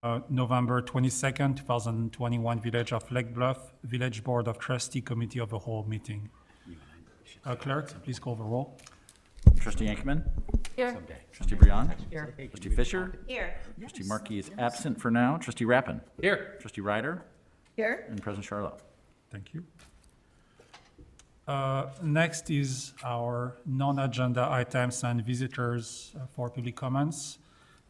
November 22nd, 2021, Village of Lake Bluff, Village Board of Trustee Committee of the Whole meeting. Clerk, please call the roll. Trustee Yankoman? Here. Trustee Briand? Here. Trustee Fisher? Here. Trustee Markey is absent for now. Trustee Rappin? Here. Trustee Ryder? Here. And President Charlotte. Thank you. Next is our non-agenda items and visitors for public comments.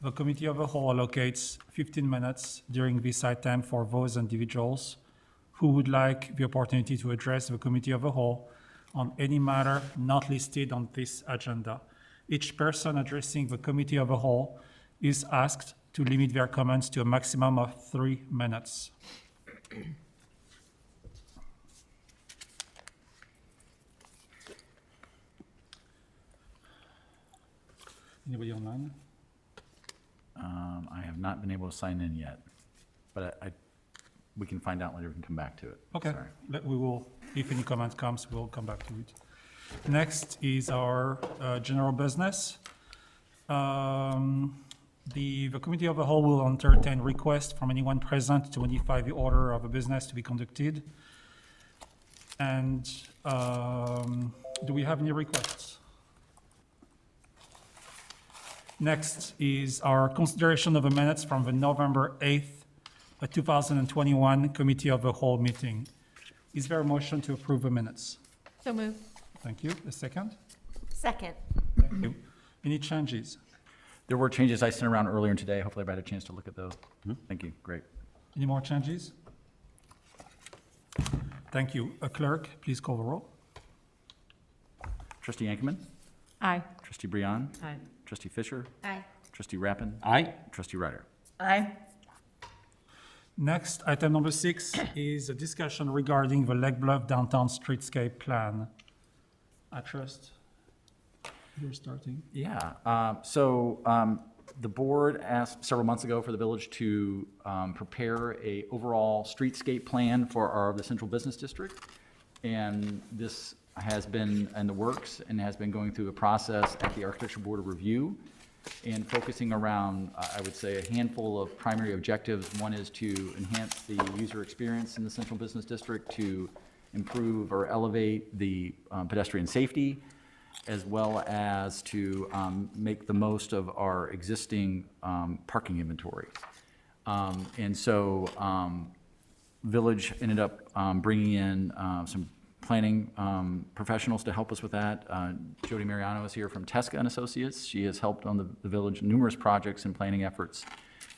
The Committee of the Whole allocates 15 minutes during this item for those individuals who would like the opportunity to address the Committee of the Whole on any matter not listed on this agenda. Each person addressing the Committee of the Whole is asked to limit their comments to a maximum of 3 minutes. Anybody online? I have not been able to sign in yet, but we can find out later. We can come back to it. Okay, Sorry. we will, if any comment comes, we'll come back to it. Next is our general business. The Committee of the Whole will entertain requests from anyone present to modify the order of a business to be conducted. And do we have any requests? Next is our consideration of the minutes from the November 8th, 2021 Committee of the Whole meeting. Is there a motion to approve the minutes? So move. Thank you. A second? Second. Thank you. Any changes? There were changes I sent around earlier today. Hopefully everybody had a chance to look at those. Thank you. Great. Any more changes? Thank you. Clerk, please call the roll. Trustee Yankoman? Aye. Trustee Briand? Aye. Trustee Fisher? Aye. Trustee Rappin? Aye. Trustee Ryder? Aye. Next, item number 6 is a discussion regarding the Lake Bluff Downtown Streetscape Plan. I trust you're starting. Yeah. The board asked several months ago for the village to prepare a overall streetscape plan for the central business district. And this has been in the works and has been going through a process at the Architecture Board of Review and focusing around, I would say, a handful of primary objectives. One is to enhance the user experience in the central business district, to improve or elevate the pedestrian safety, as well as to make the most of our existing parking inventory. Village ended up bringing in some planning professionals to help us with that. Jody Mariano is here from Tesca and Associates. She has helped on the village numerous projects and planning efforts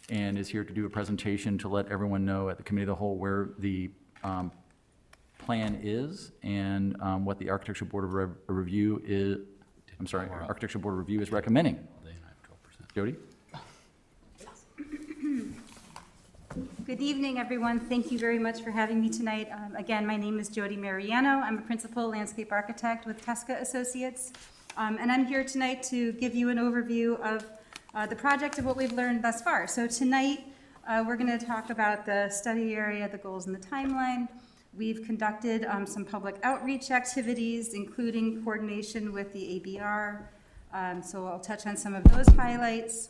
and is here to do a presentation to let everyone know at the Committee of the Whole where the plan is and what the Architecture Board of Review is, Architecture Board of Review is recommending. Jody? Good evening, everyone. Thank you very much for having me tonight. Again, my name is Jody Mariano. I'm a principal landscape architect with Tesca Associates. And I'm here tonight to give you an overview of the project and what we've learned thus far. So tonight, we're going to talk about the study area, the goals, and the timeline. We've conducted some public outreach activities, including coordination with the ABR. So I'll touch on some of those highlights.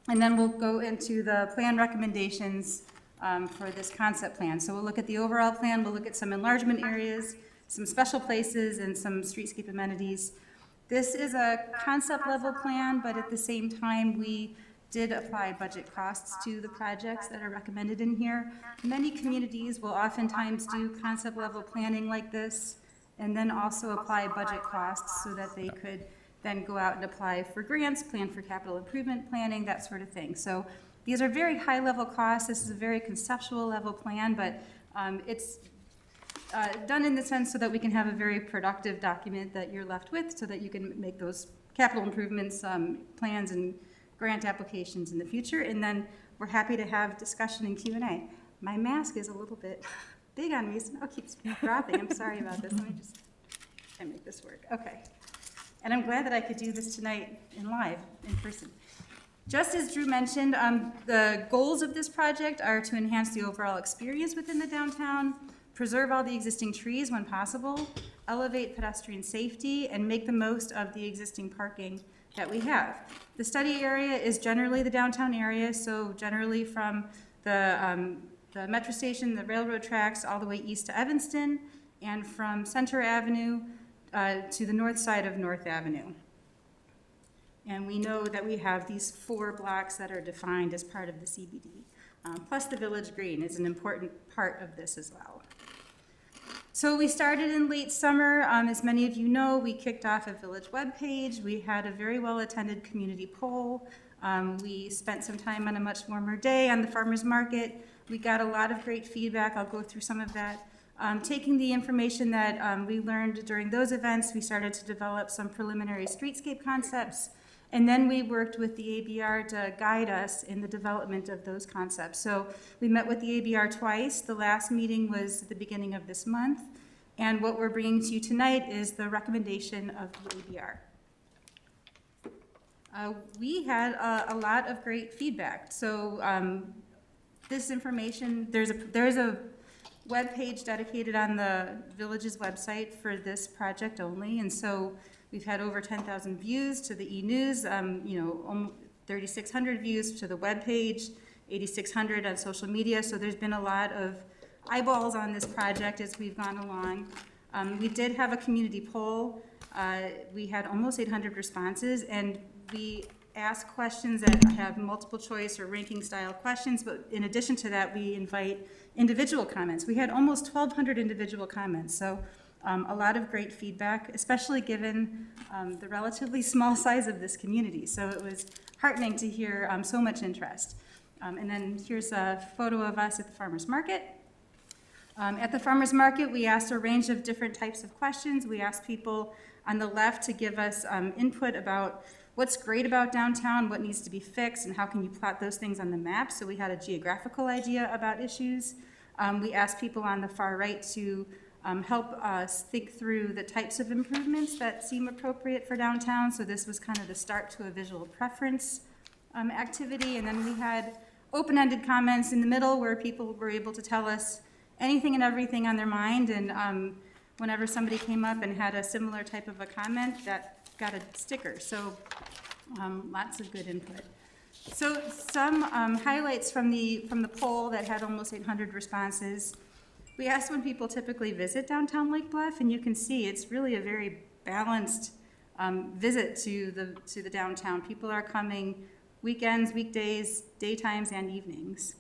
And then we'll go into the plan recommendations for this concept plan. So we'll look at the overall plan, we'll look at some enlargement areas, some special places, and some streetscape amenities. This is a concept level plan, but at the same time, we did apply budget costs to the projects that are recommended in here. Many communities will oftentimes do concept level planning like this, and then also apply budget costs so that they could then go out and apply for grants, plan for capital improvement planning, that sort of thing. So these are very high level costs. This is a very conceptual level plan, but it's done in the sense so that we can have a very productive document that you're left with so that you can make those capital improvements, plans and grant applications in the future. And then we're happy to have discussion and Q&A. My mask is a little bit big on me, so it keeps dropping. I'm sorry about this. Let me just try to make this work. Okay. And I'm glad that I could do this tonight in person. Just as Drew mentioned, the goals of this project are to enhance the overall experience within the downtown, preserve all the existing trees when possible, elevate pedestrian safety, and make the most of the existing parking that we have. The study area is generally the downtown area, so generally from the metro station, the railroad tracks, all the way east to Evanston, and from Center Avenue to the north side of North Avenue. And we know that we have these 4 blocks that are defined as part of the CBD. Plus the Village Green is an important part of this as well. So we started in late summer. As many of you know, we kicked off a village webpage. We had a very well-attended community poll. We spent some time on a much warmer day on the farmer's market. We got a lot of great feedback. I'll go through some of that. Taking the information that we learned during those events, we started to develop some preliminary streetscape concepts. And then we worked with the ABR to guide us in the development of those concepts. So we met with the ABR twice. The last meeting was at the beginning of this month. And what we're bringing to you tonight is the recommendation of the ABR. We had a lot of great feedback. So this information, there's a web page dedicated on the village's website for this project only. And so we've had over 10,000 views to the e-news, 3,600 views to the web page, 8,600 on social media. So there's been a lot of eyeballs on this project as we've gone along. We did have a community poll. We had almost 800 responses, and we ask questions that have multiple choice or ranking style questions, but in addition to that, we invite individual comments. We had almost 1,200 individual comments. So a lot of great feedback, especially given the relatively small size of this community. So it was heartening to hear so much interest. And then here's a photo of us at the farmer's market. At the farmer's market, we asked a range of different types of questions. We asked people on the left to give us input about what's great about downtown, what needs to be fixed, and how can you plot those things on the map. So we had a geographical idea about issues. We asked people on the far right to help us think through the types of improvements that seem appropriate for downtown. So this was kind of the start to a visual preference activity. And then we had open-ended comments in the middle where people were able to tell us anything and everything on their mind. And whenever somebody came up and had a similar type of a comment, that got a sticker. So lots of good input. So some highlights from the poll that had almost 800 responses. We asked when people typically visit downtown Lake Bluff, and you can see it's really a very balanced visit to the downtown. People are coming weekends, weekdays, daytimes, and evenings.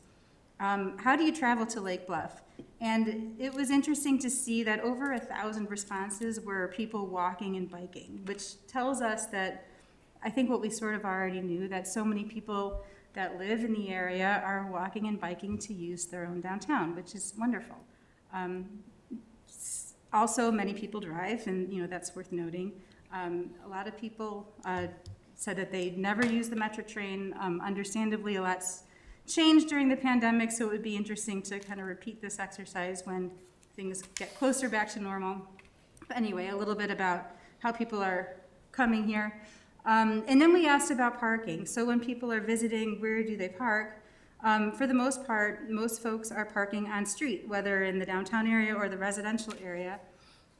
How do you travel to Lake Bluff? And it was interesting to see that over 1,000 responses were people walking and biking, which tells us that I think what we sort of already knew, that so many people that live in the area are walking and biking to use their own downtown, which is wonderful. Also, many people drive, and that's worth noting. A lot of people said that they never use the Metro train. Understandably, a lot's changed during the pandemic, so it would be interesting to kind of repeat this exercise when things get closer back to normal. But anyway, a little bit about how people are coming here. And then we asked about parking. So when people are visiting, where do they park? For the most part, most folks are parking on street, whether in the downtown area or the residential area.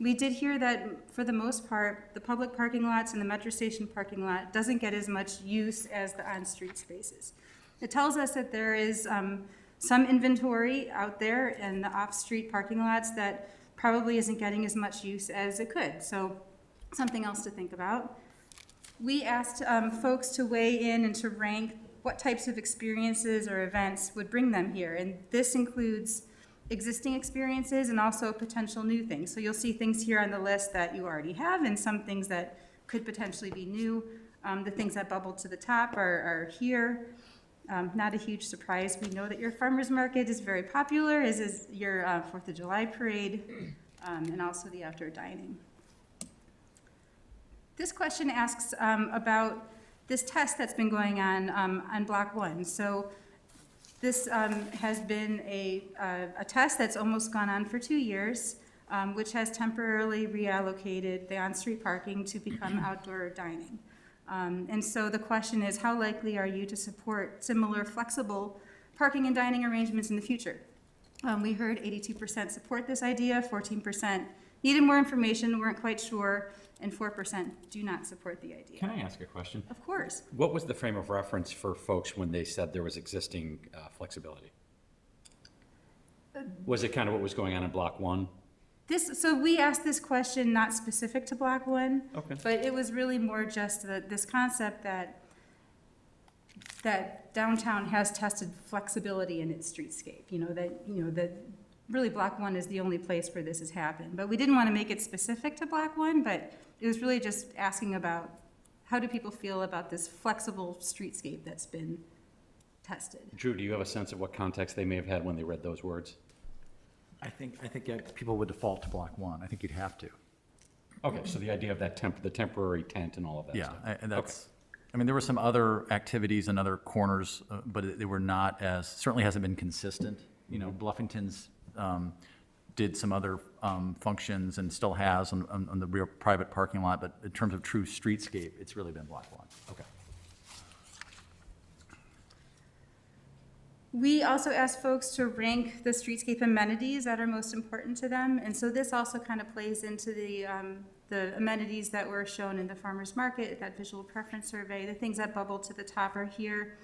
We did hear that for the most part, the public parking lots and the metro station parking lot doesn't get as much use as the on-street spaces. It tells us that there is some inventory out there in the off-street parking lots that probably isn't getting as much use as it could. So something else to think about. We asked folks to weigh in and to rank what types of experiences or events would bring them here. And this includes existing experiences and also potential new things. So you'll see things here on the list that you already have and some things that could potentially be new. The things that bubbled to the top are here. Not a huge surprise. We know that your farmer's market is very popular, as is your 4th of July parade, and also the outdoor dining. This question asks about this test that's been going on Block 1. So this has been a test that's almost gone on for 2 years, which has temporarily reallocated the on-street parking to become outdoor dining. And so the question is, how likely are you to support similar flexible parking and dining arrangements in the future? We heard 82% support this idea, 14% needed more information, weren't quite sure, and 4% do not support the idea. Can I ask a question? Of course. What was the frame of reference for folks when they said there was existing flexibility? Was it kind of what was going on in Block 1? So we asked this question not specific to Block 1, Okay. but it was really more just this concept that downtown has tested flexibility in its streetscape. That really Block 1 is the only place where this has happened. But we didn't want to make it specific to Block 1, but it was really just asking about how do people feel about this flexible streetscape that's been tested. Drew, do you have a sense of what context they may have had when they read those words? I think people would default to Block 1. I think you'd have to. Okay, so the idea of that the temporary tent and all of that Yeah, stuff. and that's, I mean, there were some other activities and other corners, but they were not as, certainly hasn't been consistent. Bluffington's did some other functions and still has on the real private parking lot, but in terms of true streetscape, it's really been Block 1. Okay. We also asked folks to rank the streetscape amenities that are most important to them, and so this also kind of plays into the amenities that were shown in the farmers market, that visual preference survey. The things that bubble to the top are here.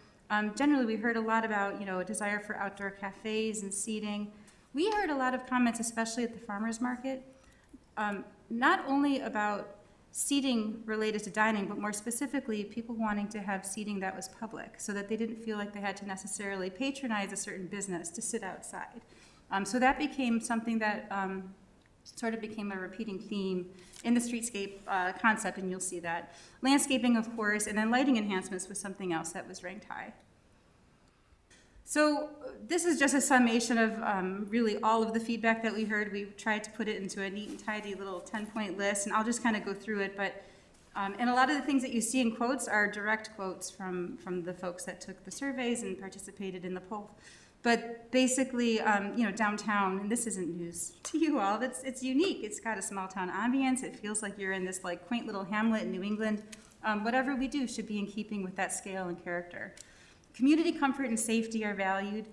Generally, we heard a lot about, a desire for outdoor cafes and seating. We heard a lot of comments, especially at the farmers market, not only about seating related to dining, but more specifically, people wanting to have seating that was public so that they didn't feel like they had to necessarily patronize a certain business to sit outside. So that became something that sort of became a repeating theme in the streetscape concept, and you'll see that. Landscaping, of course, and then lighting enhancements was something else that was ranked high. So this is just a summation of really all of the feedback that we heard. We tried to put it into a neat and tidy little 10-point list, and I'll just kind of go through it. But and a lot of the things that you see in quotes are direct quotes from the folks that took the surveys and participated in the poll. But basically, downtown, and this isn't news to you all, it's unique. It's got a small town ambience. It feels like you're in this like quaint little hamlet in New England. Whatever we do should be in keeping with that scale and character. Community comfort and safety are valued.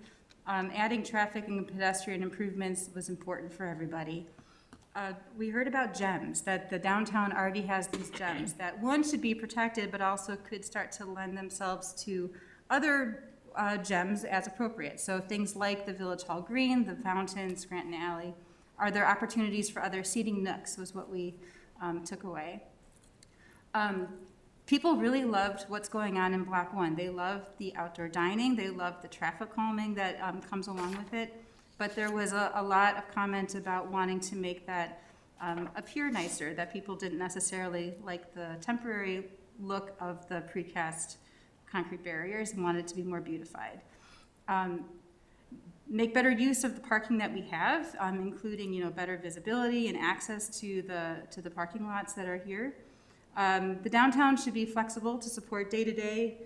Adding traffic and pedestrian improvements was important for everybody. We heard about gems, that the downtown already has these gems that one should be protected, but also could start to lend themselves to other gems as appropriate. So things like the Village Hall Green, the fountain, Scranton Alley. Are there opportunities for other seating nooks was what we took away. People really loved what's going on in Block 1. They loved the outdoor dining. They loved the traffic calming that comes along with it. But there was a lot of comment about wanting to make that appear nicer, that people didn't necessarily like the temporary look of the precast concrete barriers and wanted it to be more beautified. Make better use of the parking that we have, including better visibility and access to the parking lots that are here. The downtown should be flexible to support day-to-day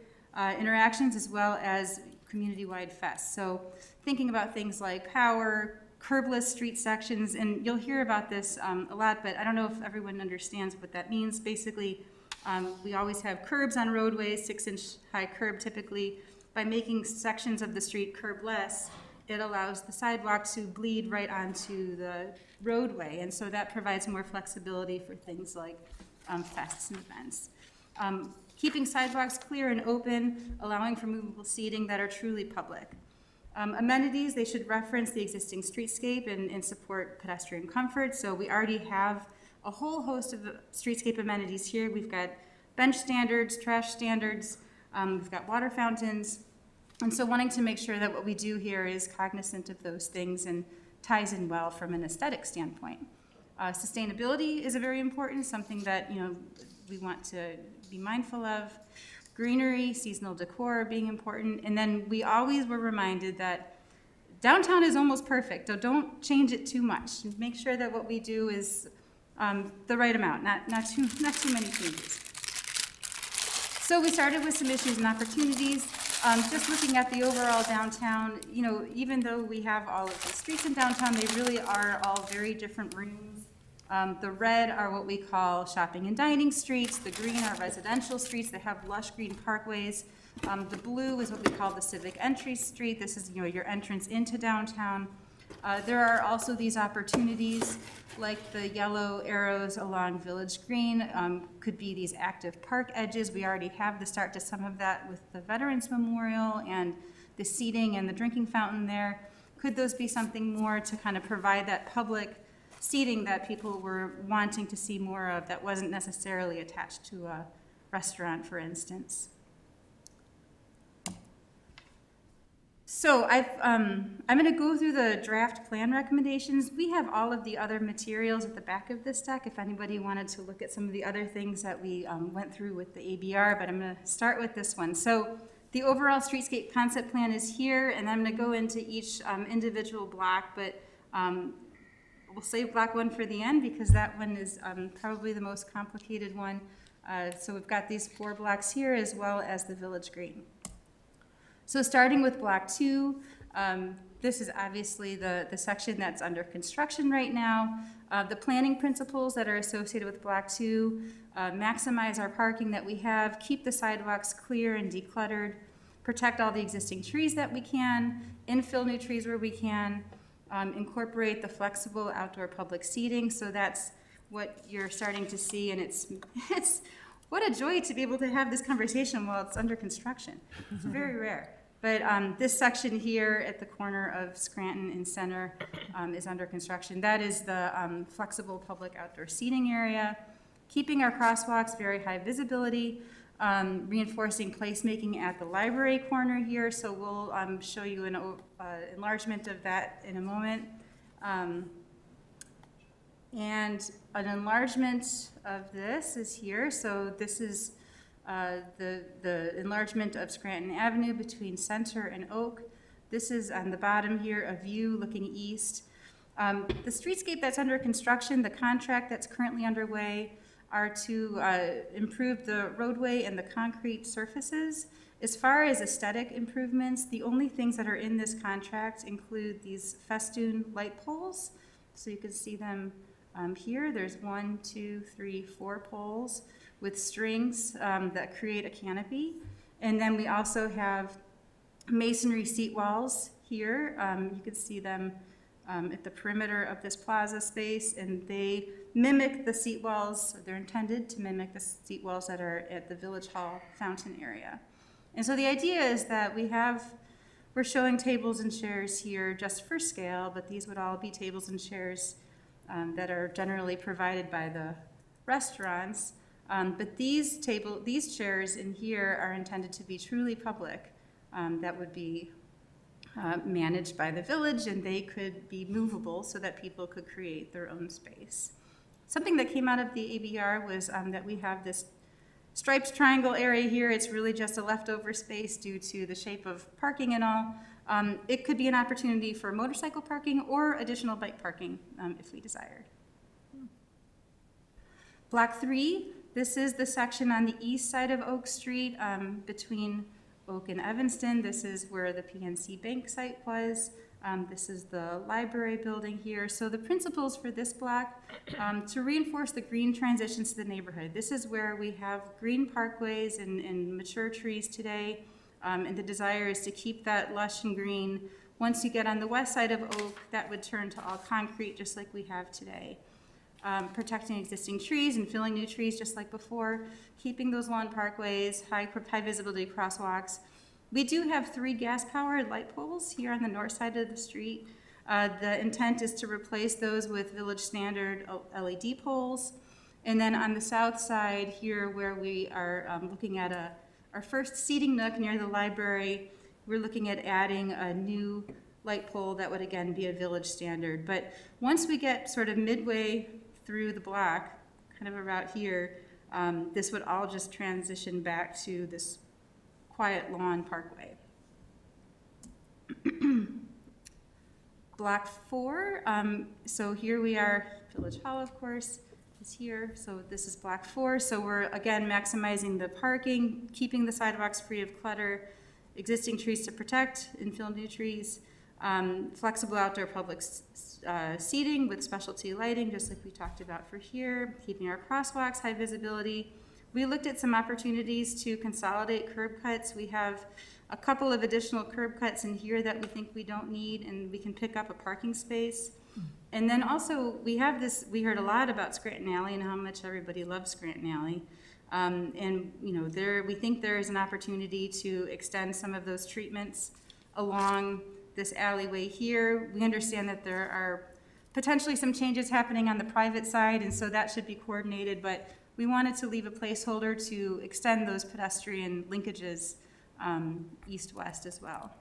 interactions as well as community-wide fests. So thinking about things like power, curbless street sections, and you'll hear about this a lot, but I don't know if everyone understands what that means. Basically, we always have curbs on roadways, 6-inch high curb typically. By making sections of the street curbless, it allows the sidewalk to bleed right onto the roadway, and so that provides more flexibility for things like fests and events. Keeping sidewalks clear and open, allowing for movable seating that are truly public. Amenities, they should reference the existing streetscape and support pedestrian comfort. So we already have a whole host of streetscape amenities here. We've got bench standards, trash standards, we've got water fountains. And so wanting to make sure that what we do here is cognizant of those things and ties in well from an aesthetic standpoint. Sustainability is a very important, something that we want to be mindful of. Greenery, seasonal decor being important, and then we always were reminded that downtown is almost perfect, so don't change it too much. Make sure that what we do is the right amount, not too many changes. So we started with some issues and opportunities. Just looking at the overall downtown, even though we have all of the streets in downtown, they really are all very different rooms. The red are what we call shopping and dining streets. The green are residential streets that have lush green parkways. The blue is what we call the civic entry street. This is your entrance into downtown. There are also these opportunities, like the yellow arrows along Village Green, could be these active park edges. We already have the start to some of that with the Veterans Memorial and the seating and the drinking fountain there. Could those be something more to kind of provide that public seating that people were wanting to see more of that wasn't necessarily attached to a restaurant, for instance? So I'm going to go through the draft plan recommendations. We have all of the other materials at the back of this deck if anybody wanted to look at some of the other things that we went through with the ABR, but I'm going to start with this one. So the overall streetscape concept plan is here, and I'm going to go into each individual block, but we'll save block 1 for the end because that one is probably the most complicated one. So we've got these 4 blocks here as well as the Village Green. So starting with block 2, this is obviously the section that's under construction right now. The planning principles that are associated with block 2 maximize our parking that we have, keep the sidewalks clear and decluttered, protect all the existing trees that we can, infill new trees where we can, incorporate the flexible outdoor public seating. So that's what you're starting to see, and it's what a joy to be able to have this conversation while it's under construction. It's very rare. But this section here at the corner of Scranton and Center is under construction. That is the flexible public outdoor seating area, keeping our crosswalks very high visibility, reinforcing placemaking at the library corner here. So we'll show you an enlargement of that in a moment. And an enlargement of this is here. So this is the enlargement of Scranton Avenue between Center and Oak. This is on the bottom here, a view looking east. The streetscape that's under construction, the contract that's currently underway, are to improve the roadway and the concrete surfaces. As far as aesthetic improvements, the only things that are in this contract include these festoon light poles. So you can see them here. There's 1, 2, 3, 4 poles with strings that create a canopy. And then we also have masonry seat walls here. You can see them at the perimeter of this plaza space, and they mimic the seat walls. They're intended to mimic the seat walls that are at the Village Hall fountain area. And so the idea is that we're showing tables and chairs here just for scale, but these would all be tables and chairs that are generally provided by the restaurants. But these chairs in here are intended to be truly public. That would be managed by the village, and they could be movable so that people could create their own space. Something that came out of the ABR was that we have this striped triangle area here. It's really just a leftover space due to the shape of parking and all. It could be an opportunity for motorcycle parking or additional bike parking if we desired. Block 3, this is the section on the east side of Oak Street between Oak and Evanston. This is where the PNC Bank site was. This is the library building here. So the principles for this block, to reinforce the green transitions to the neighborhood. This is where we have green parkways and mature trees today. And the desire is to keep that lush and green. Once you get on the west side of Oak, that would turn to all concrete just like we have today. Protecting existing trees and filling new trees just like before, keeping those lawn parkways, high visibility crosswalks. We do have 3 gas-powered light poles here on the north side of the street. The intent is to replace those with village standard LED poles. And then on the south side here where we are looking at our first seating nook near the library, we're looking at adding a new light pole that would again be a village standard. But once we get sort of midway through the block, kind of about here, this would all just transition back to this quiet lawn parkway. Block 4, so here we are, Village Hall, of course, is here. So this is block 4. So we're, again, maximizing the parking, keeping the sidewalks free of clutter, existing trees to protect, infill new trees, flexible outdoor public seating with specialty lighting, just like we talked about for here, keeping our crosswalks high visibility. we looked at some opportunities to consolidate curb cuts. We have a couple of additional curb cuts in here that we think we don't need, and we can pick up a parking space. And then also, we heard a lot about Scranton Alley and how much everybody loves Scranton Alley. And, you know, we think there is an opportunity to extend some of those treatments along this alleyway here. We understand that there are potentially some changes happening on the private side, and so that should be coordinated, but we wanted to leave a placeholder to extend those pedestrian linkages east-west as well.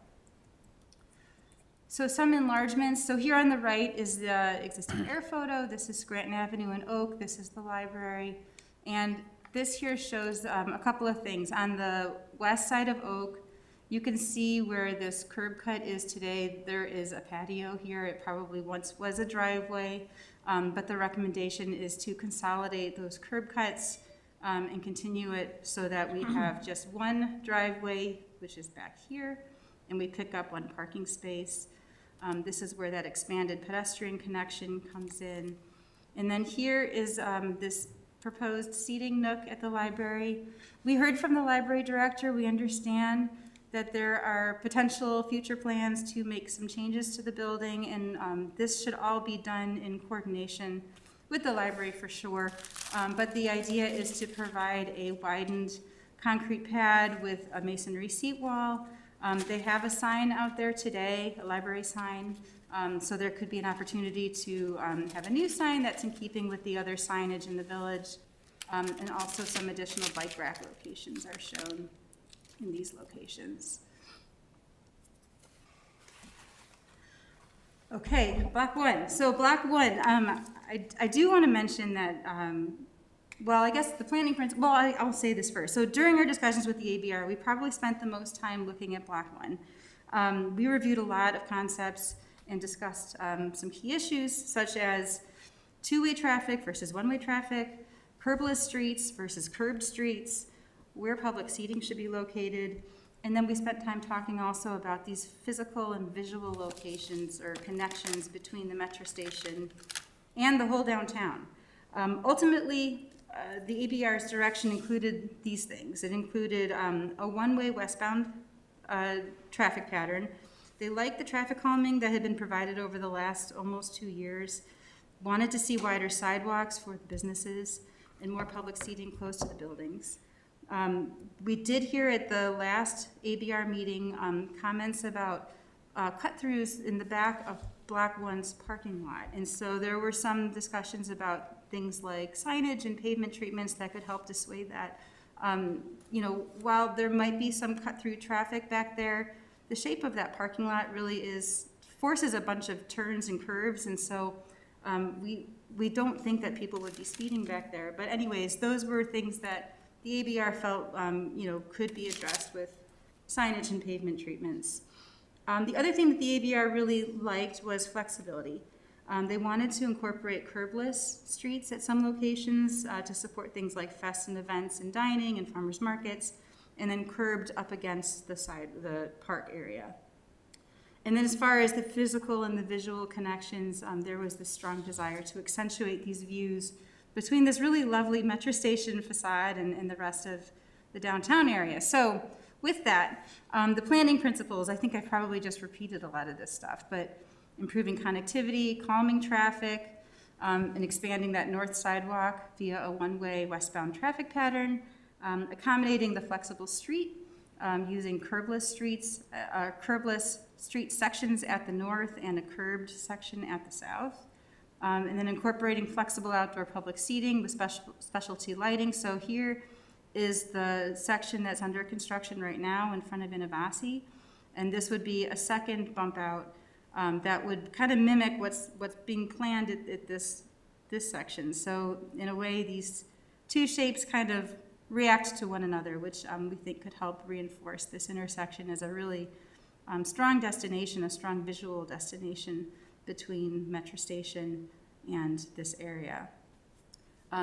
So some enlargements. So here on the right is the existing air photo. This is Scranton Avenue and Oak. This is the library. And this here shows a couple of things. On the west side of Oak, you can see where this curb cut is today. There is a patio here. It probably once was a driveway, but the recommendation is to consolidate those curb cuts and continue it so that we have just one driveway, which is back here, and we pick up one parking space. This is where that expanded pedestrian connection comes in. And then here is this proposed seating nook at the library. We heard from the library director. We understand that there are potential future plans to make some changes to the building, and this should all be done in coordination with the library for sure. But the idea is to provide a widened concrete pad with a masonry seat wall. They have a sign out there today, a library sign, so there could be an opportunity to have a new sign that's in keeping with the other signage in the village, and also some additional bike rack locations are shown in these locations. Okay, block one. So block one, I do want to mention that, well, I guess the planning principle, well, I'll say this first. So during our discussions with the ABR, we probably spent the most time looking at block one. We reviewed a lot of concepts and discussed some key issues, such as two-way traffic versus one-way traffic, curbless streets versus curbed streets, where public seating should be located. And then we spent time talking also about these physical and visual locations or connections between the metro station and the whole downtown. Ultimately, the ABR's direction included these things. It included a one-way westbound traffic pattern. They liked the traffic calming that had been provided over the last almost 2 years, wanted to see wider sidewalks for businesses and more public seating close to the buildings. We did hear at the last ABR meeting comments about cut-throughs in the back of Block 1's parking lot. And so there were some discussions about things like signage and pavement treatments that could help dissuade that. You know, while there might be some cut-through traffic back there, the shape of that parking lot really forces a bunch of turns and curves, and so we don't think that people would be speeding back there. But anyways, those were things that the ABR felt, you know, could be addressed with signage and pavement treatments. The other thing that the ABR really liked was flexibility. They wanted to incorporate curbless streets at some locations to support things like fests and events and dining and farmers markets, and then curbed up against the park area. And then as far as the physical and the visual connections, there was this strong desire to accentuate these views between this really lovely metro station facade and the rest of the downtown area. So with that, the planning principles, I think I probably just repeated a lot of this stuff, but improving connectivity, calming traffic, and expanding that north sidewalk via a one-way westbound traffic pattern, accommodating the flexible street, using curbless street sections at the north and a curbed section at the south. And then incorporating flexible outdoor public seating with specialty lighting. So here is the section that's under construction right now in front of Innovasi. And this would be a second bump out that would kind of mimic what's being planned at this section. So in a way, these two shapes kind of react to one another, which we think could help reinforce this intersection as a really strong destination, a strong visual destination between Metro Station and this area.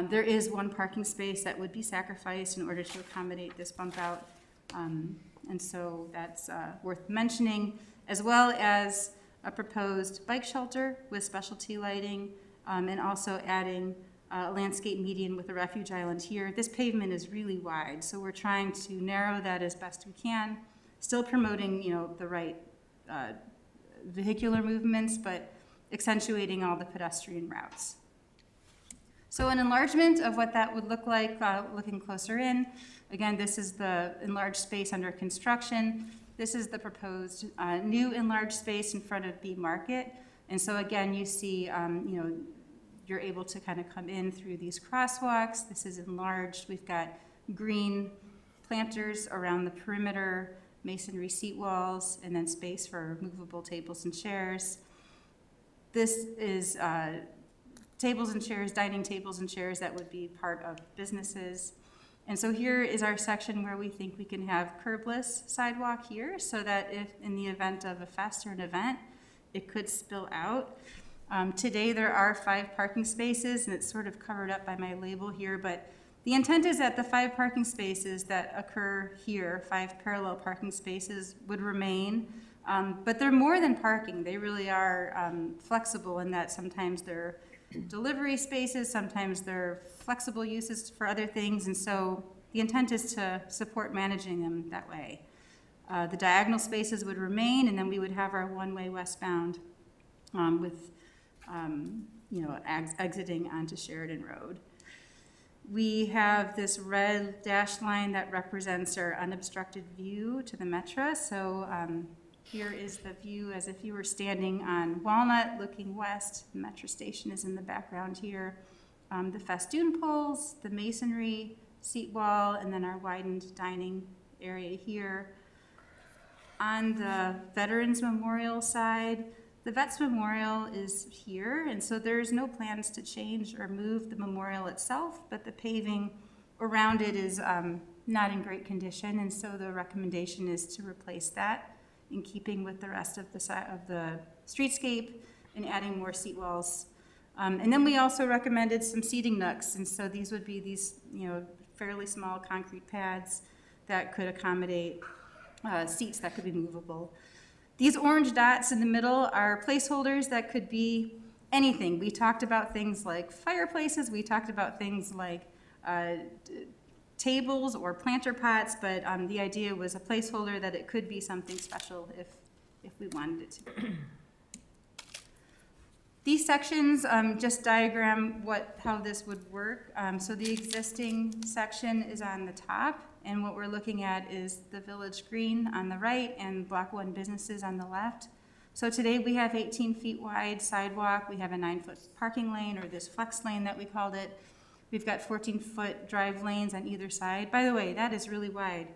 There is one parking space that would be sacrificed in order to accommodate this bump out, and so that's worth mentioning, as well as a proposed bike shelter with specialty lighting, and also adding a landscape median with a refuge island here. This pavement is really wide, so we're trying to narrow that as best we can, still promoting, the right vehicular movements, but accentuating all the pedestrian routes. So an enlargement of what that would look like, looking closer in. Again, this is the enlarged space under construction. This is the proposed new enlarged space in front of B Market. And so again, you see, you're able to kind of come in through these crosswalks. This is enlarged. We've got green planters around the perimeter, masonry seat walls, and then space for movable tables and chairs. This is tables and chairs, dining tables and chairs that would be part of businesses. And so here is our section where we think we can have curbless sidewalk here, so that if in the event of a fest or an event, it could spill out. Today there are 5 parking spaces, and it's sort of covered up by my label here, but the intent is that the 5 parking spaces that occur here, 5 parallel parking spaces, would remain. But they're more than parking. They really are flexible in that sometimes they're delivery spaces, sometimes they're flexible uses for other things, and so the intent is to support managing them that way. The diagonal spaces would remain, and then we would have our one-way westbound with exiting onto Sheridan Road. We have this red dashed line that represents our unobstructed view to the Metro. So here is the view as if you were standing on Walnut looking west. The Metro station is in the background here. The festoon poles, the masonry seat wall, and then our widened dining area here. On the Veterans Memorial side, the Vets Memorial is here, and so there's no plans to change or move the memorial itself, but the paving around it is not in great condition, and so the recommendation is to replace that in keeping with the rest of the streetscape and adding more seat walls. And then we also recommended some seating nooks, and so these would be these fairly small concrete pads that could accommodate seats that could be movable. These orange dots in the middle are placeholders that could be anything. We talked about things like fireplaces, we talked about things like tables or planter pots, but the idea was a placeholder that it could be something special if we wanted it to be. These sections just diagram how this would work. So the existing section is on the top, and what we're looking at is the Village Green on the right and Block 1 businesses on the left. So today we have 18 feet wide sidewalk. We have a 9-foot parking lane, or this flex lane that we called it. We've got 14-foot drive lanes on either side. By the way, that is really wide.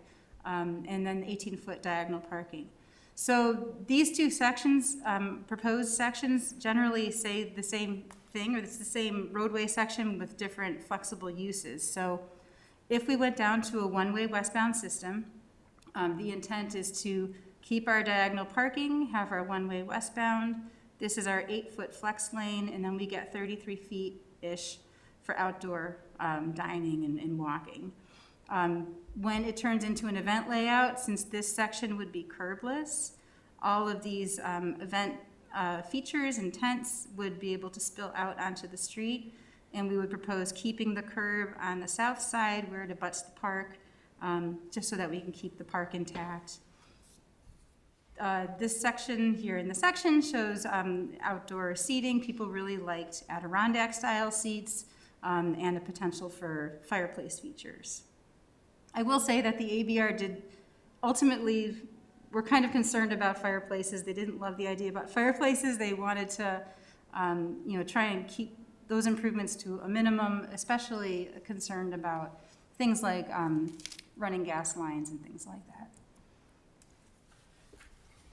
And then 18-foot diagonal parking. So these two sections, proposed sections, generally say the same thing, or it's the same roadway section with different flexible uses. So if we went down to a one-way westbound system, the intent is to keep our diagonal parking, have our one-way westbound. This is our 8-foot flex lane, and then we get 33 feet-ish for outdoor dining and walking. When it turns into an event layout, since this section would be curbless, all of these event features and tents would be able to spill out onto the street, and we would propose keeping the curb on the south side where it abuts the park, just so that we can keep the park intact. This section here in the section shows outdoor seating. People really liked Adirondack-style seats and a potential for fireplace features. I will say that the ABR ultimately were kind of concerned about fireplaces. They didn't love the idea about fireplaces. They wanted to try and keep those improvements to a minimum, especially concerned about things like running gas lines and things like that.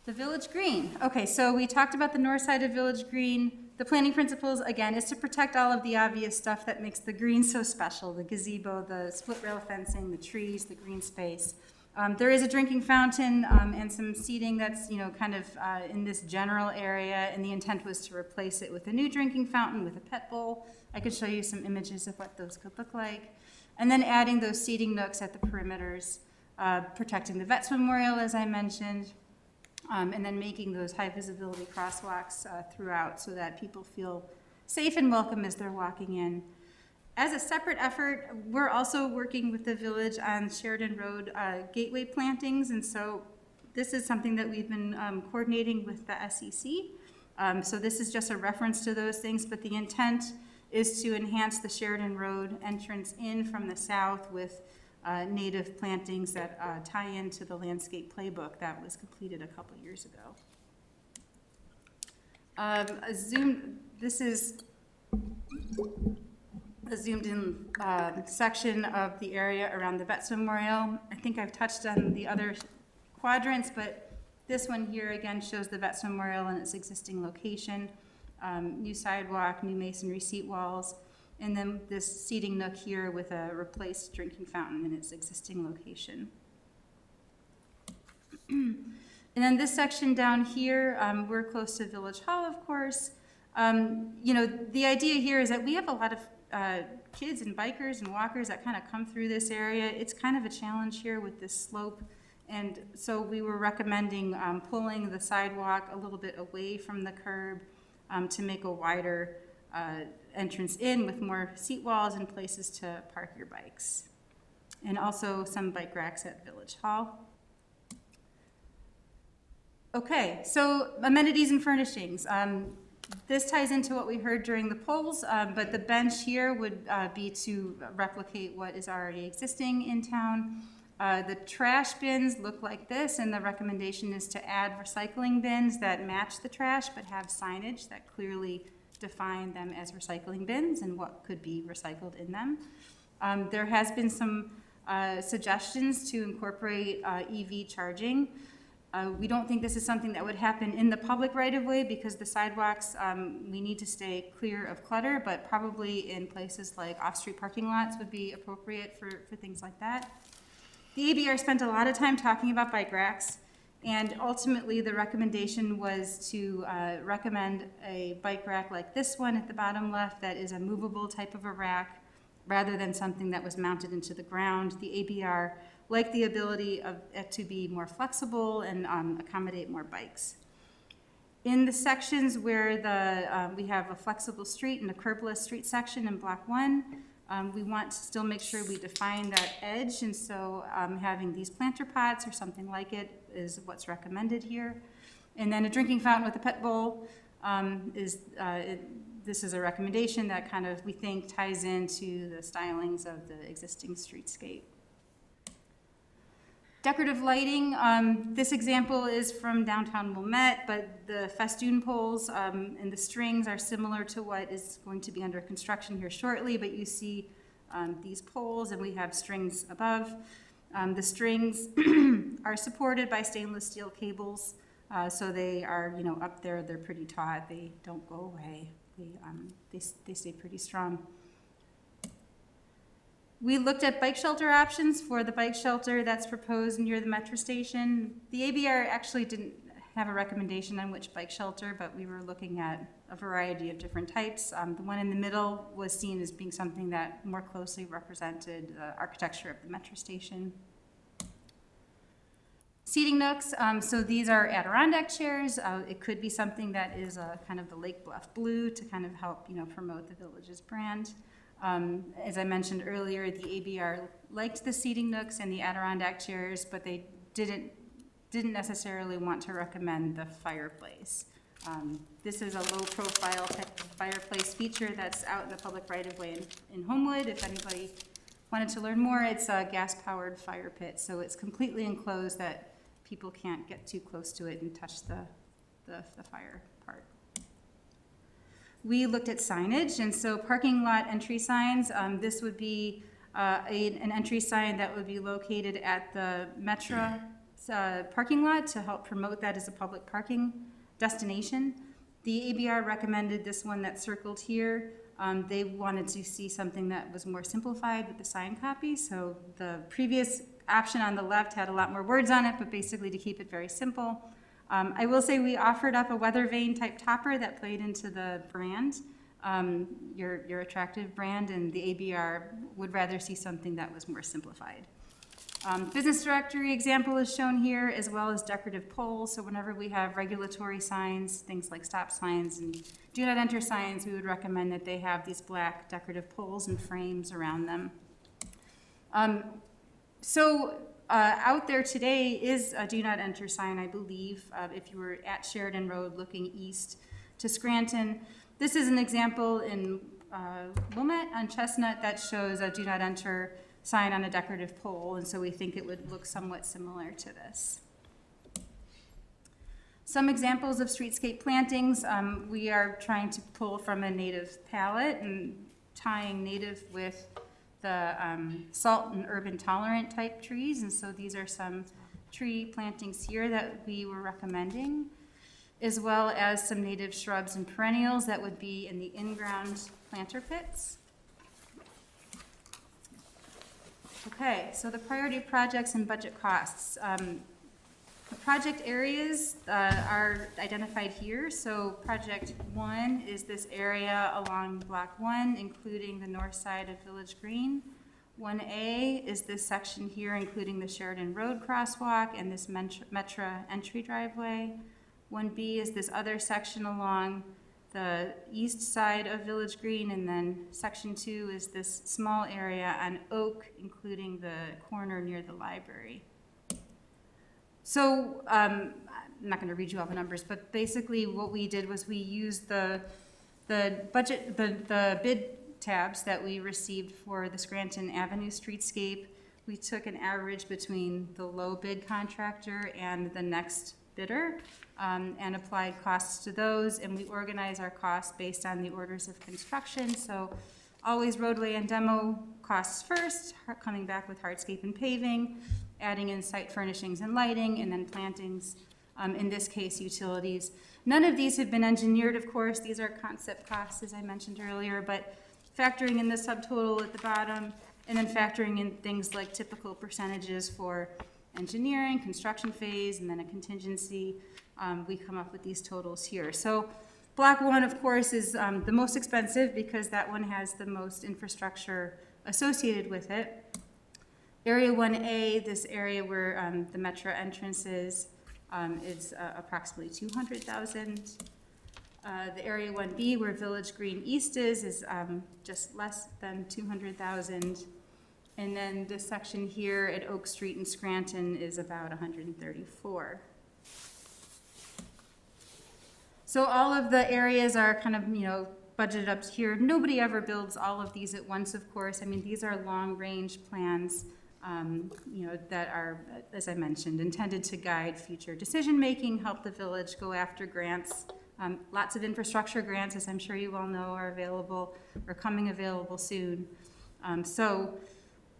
The Village Green. Okay, so we talked about the north side of Village Green. The planning principles, again, is to protect all of the obvious stuff that makes the green so special, the gazebo, the split rail fencing, the trees, the green space. There is a drinking fountain and some seating that's kind of in this general area, and the intent was to replace it with a new drinking fountain with a pet bowl. I could show you some images of what those could look like. And then adding those seating nooks at the perimeters, protecting the Vets Memorial, as I mentioned, and then making those high visibility crosswalks throughout so that people feel safe and welcome as they're walking in. As a separate effort, we're also working with the village on Sheridan Road gateway plantings, and so this is something that we've been coordinating with the SEC. So this is just a reference to those things, but the intent is to enhance the Sheridan Road entrance in from the south with native plantings that tie into the landscape playbook that was completed a couple years ago. This is a zoomed in section of the area around the Vets Memorial. I think I've touched on the other quadrants, but this one here again shows the Vets Memorial and its existing location, new sidewalk, new masonry seat walls, and then this seating nook here with a replaced drinking fountain in its existing location. And then this section down here, we're close to Village Hall, of course. You know, the idea here is that we have a lot of kids and bikers and walkers that kind of come through this area. It's kind of a challenge here with this slope. And so we were recommending pulling the sidewalk a little bit away from the curb to make a wider entrance in with more seat walls and places to park your bikes. And also some bike racks at Village Hall. Okay, so amenities and furnishings. This ties into what we heard during the polls, but the bench here would be to replicate what is already existing in town. The trash bins look like this, and the recommendation is to add recycling bins that match the trash but have signage that clearly define them as recycling bins and what could be recycled in them. There has been some suggestions to incorporate EV charging. We don't think this is something that would happen in the public right-of-way because the sidewalks, we need to stay clear of clutter, but probably in places like off-street parking lots would be appropriate for things like that. The ABR spent a lot of time talking about bike racks, and ultimately the recommendation was to recommend a bike rack like this one at the bottom left that is a movable type of a rack rather than something that was mounted into the ground. The ABR like the ability of it to be more flexible and accommodate more bikes. In the sections where we have a flexible street and a curbless street section in Block 1, we want to still make sure we define that edge, and so having these planter pots or something like it is what's recommended here. And then a drinking fountain with a pet bowl this is a recommendation that kind of, we think, ties into the stylings of the existing streetscape. Decorative lighting, this example is from downtown Wilmette, but the festoon poles and the strings are similar to what is going to be under construction here shortly, but you see these poles and we have strings above. The strings are supported by stainless steel cables, so they are, you know, up there, they're pretty taut, they don't go away, they stay pretty strong. We looked at bike shelter options for the bike shelter that's proposed near the metro station. The ABR actually didn't have a recommendation on which bike shelter, but we were looking at a variety of different types. The one in the middle was seen as being something that more closely represented the architecture of the metro station. Seating nooks, so these are Adirondack chairs. It could be something that is kind of the Lake Bluff blue to kind of help, you know, promote the village's brand. As I mentioned earlier, the ABR liked the seating nooks and the Adirondack chairs, but they didn't necessarily want to recommend the fireplace. This is a low-profile type of fireplace feature that's out in the public right-of-way in Homewood. If anybody wanted to learn more, it's a gas-powered fire pit, so it's completely enclosed that people can't get too close to it and touch the fire part. We looked at signage, and so parking lot entry signs. This would be an entry sign that would be located at the Metro parking lot to help promote that as a public parking destination. The ABR recommended this one that's circled here. They wanted to see something that was more simplified with the sign copy, so the previous option on the left had a lot more words on it, but basically to keep it very simple. I will say we offered up a weather vane type topper that played into the brand, your attractive brand, and the ABR would rather see something that was more simplified. Business directory example is shown here, as well as decorative poles. So whenever we have regulatory signs, things like stop signs and do not enter signs, we would recommend that they have these black decorative poles and frames around them. Out there today is a do not enter sign, I believe, if you were at Sheridan Road looking east to Scranton. This is an example in Wilmette on Chestnut that shows a do not enter sign on a decorative pole, and so we think it would look somewhat similar to this. Some examples of streetscape plantings, we are trying to pull from a native palette and tying native with the salt and urban tolerant type trees, and so these are some tree plantings here that we were recommending, as well as some native shrubs and perennials that would be in the in-ground planter pits. Okay, so the priority projects and budget costs. The project areas are identified here. So project 1 is this area along block 1, including the north side of Village Green. 1A is this section here, including the Sheridan Road crosswalk and this Metra entry driveway. 1B is this other section along the east side of Village Green, and then section 2 is this small area on Oak, including the corner near the library. So I'm not going to read you all the numbers, but basically what we did was we used the bid tabs that we received for the Scranton Avenue streetscape. We took an average between the low bid contractor and the next bidder, and applied costs to those, and we organize our costs based on the orders of construction. So always roadway and demo costs first, coming back with hardscape and paving, adding in site furnishings and lighting, and then plantings, in this case, utilities. None of these have been engineered, of course. These are concept costs, as I mentioned earlier, but factoring in the subtotal at the bottom, and then factoring in things like typical percentages for engineering, construction phase, and then a contingency, we come up with these totals here. So block 1, of course, is the most expensive because that one has the most infrastructure associated with it. Area 1A, this area where the Metro entrance is approximately $200,000. The area 1B, where Village Green East is just less than $200,000. And then this section here at Oak Street in Scranton is about $134,000. So all of the areas are kind of, budgeted up here. Nobody ever builds all of these at once, of course. I mean, these are long-range plans, that are, as I mentioned, intended to guide future decision-making, help the village go after grants. Lots of infrastructure grants, as I'm sure you all know, are available or coming available soon. So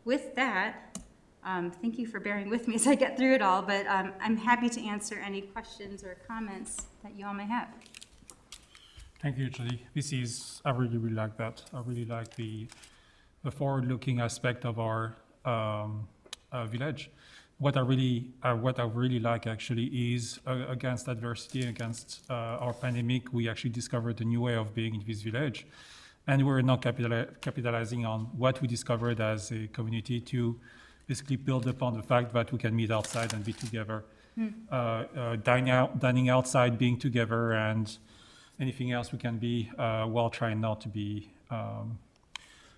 with that, thank you for bearing with me as I get through it all, but I'm happy to answer any questions or comments that you all may have. Thank you, Judy. I really, really like that. I really like the forward-looking aspect of our village. What I really like actually is against adversity, against our pandemic, we actually discovered a new way of being in this village. And we're now capitalizing on what we discovered as a community to basically build upon the fact that we can meet outside and be together. Dining outside, being together, and anything else we can be, while trying not to be,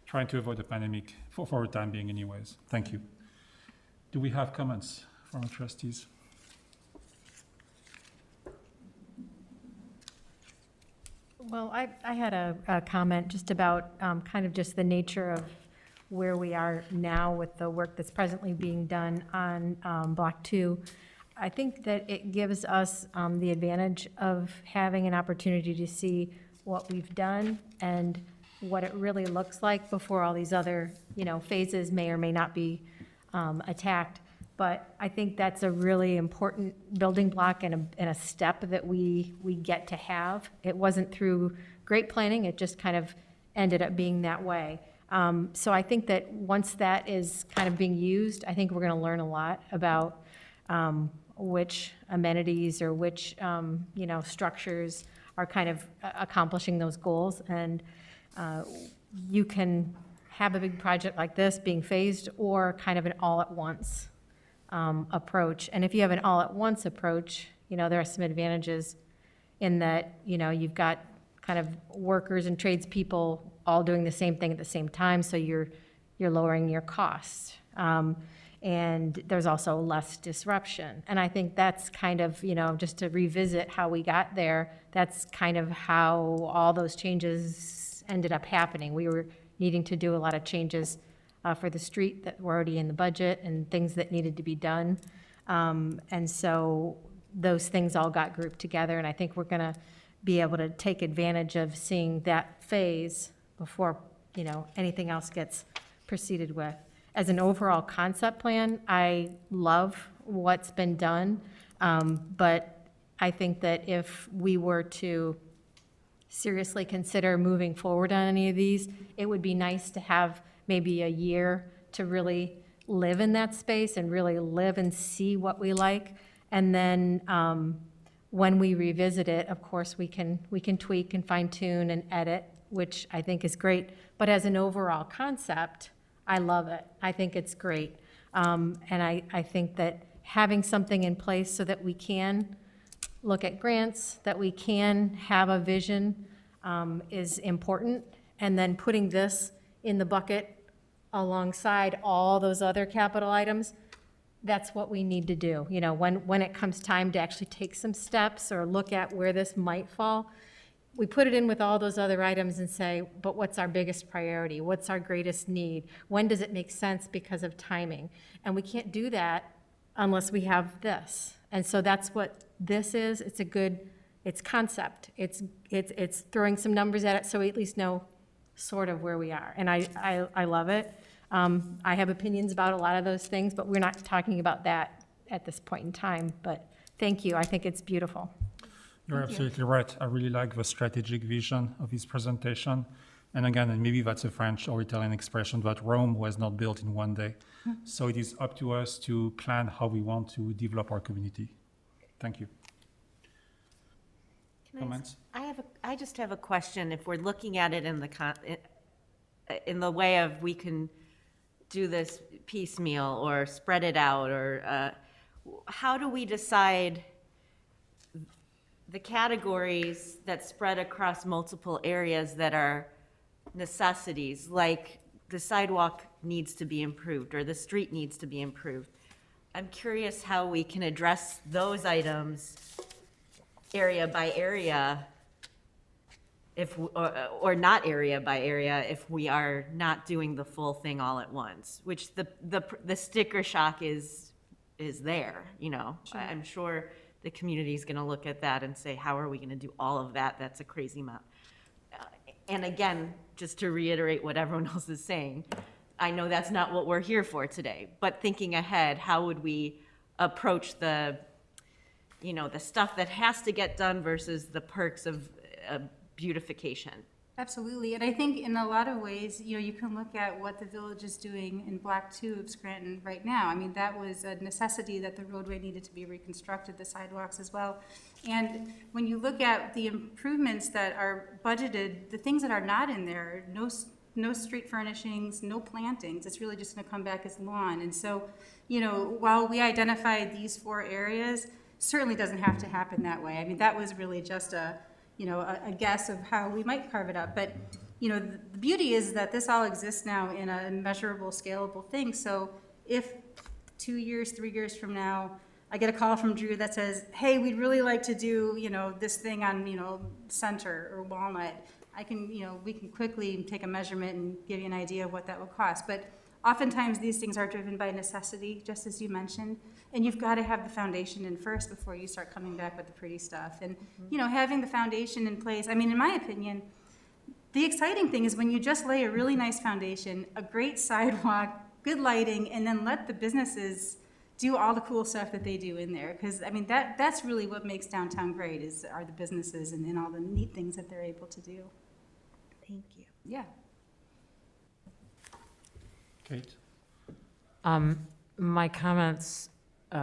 trying to avoid the pandemic for the time being anyways. Thank you. Do we have comments from the trustees? Well, I had a comment just about kind of just the nature of where we are now with the work that's presently being done on Block 2. I think that it gives us the advantage of having an opportunity to see what we've done and what it really looks like before all these other, phases may or may not be attacked. But I think that's a really important building block and a step that we get to have. It wasn't through great planning, it just kind of ended up being that way. So I think that once that is kind of being used, I think we're gonna learn a lot about which amenities or which, structures are kind of accomplishing those goals. And you can have a big project like this being phased or kind of an all at once approach. And if you have an all-at-once approach, there are some advantages in that, you've got kind of workers and tradespeople all doing the same thing at the same time, so you're lowering your costs. And there's also less disruption. And I think that's kind of, just to revisit how we got there, that's kind of how all those changes ended up happening. We were needing to do a lot of changes for the street that were already in the budget and things that needed to be done. And so those things all got grouped together, and I think we're gonna be able to take advantage of seeing that phase before, anything else gets proceeded with. As an overall concept plan, I love what's been done, but I think that if we were to seriously consider moving forward on any of these, it would be nice to have maybe a year to really live in that space and really live and see what we like. And then when we revisit it, of course, we can tweak and fine tune and edit, which I think is great. But as an overall concept, I love it. I think it's great. And I think that having something in place so that we can look at grants, that we can have a vision is important. And then putting this in the bucket alongside all those other capital items, that's what we need to do. When it comes time to actually take some steps or look at where this might fall, we put it in with all those other items and say, but what's our biggest priority? What's our greatest need? When does it make sense because of timing? And we can't do that unless we have this. And so that's what this is. It's concept. It's throwing some numbers at it so we at least know sort of where we are. And I love it. I have opinions about a lot of those things, but we're not talking about that at this point in time. But thank you. I think it's beautiful. You're absolutely right. I really like the strategic vision of his presentation. And again, and maybe that's a French or Italian expression, but Rome was not built in one day. So it is up to us to plan how we want to develop our community. Thank you. Comments? I just have a question. If we're looking at it in the way of we can do this piecemeal or spread it out, or how do we decide the categories that spread across multiple areas that are necessities, like the sidewalk needs to be improved or the street needs to be improved? I'm curious how we can address those items area by area, or not area by area, if we are not doing the full thing all at once, which the sticker shock is there, I'm sure the community is going to look at that and say, how are we going to do all of that? That's a crazy amount. And again, just to reiterate what everyone else is saying, I know that's not what we're here for today, but thinking ahead, how would we approach the stuff that has to get done versus the perks of beautification? Absolutely, and I think in a lot of ways, you can look at what the village is doing in Block 2 of Scranton right now. I mean, that was a necessity that the roadway needed to be reconstructed, the sidewalks as well. And when you look at the improvements that are budgeted, the things that are not in there, no street furnishings, no plantings, it's really just gonna come back as lawn. And so, while we identified these 4 areas, certainly doesn't have to happen that way. I mean, that was really just a guess of how we might carve it up. But, the beauty is that this all exists now in a measurable, scalable thing. So if 2 years, 3 years from now, I get a call from Drew that says, hey, we'd really like to do, this thing on, Center or Walnut, we can quickly take a measurement and give you an idea of what that will cost. But oftentimes these things are driven by necessity, just as you mentioned. And you've got to have the foundation in first before you start coming back with the pretty stuff. And, having the foundation in place, I mean, in my opinion, the exciting thing is when you just lay a really nice foundation, a great sidewalk, good lighting, and then let the businesses do all the cool stuff that they do in there. Because, I mean, that's really what makes downtown great are the businesses and all the neat things that they're able to do. Thank you. Yeah. Kate? My comments,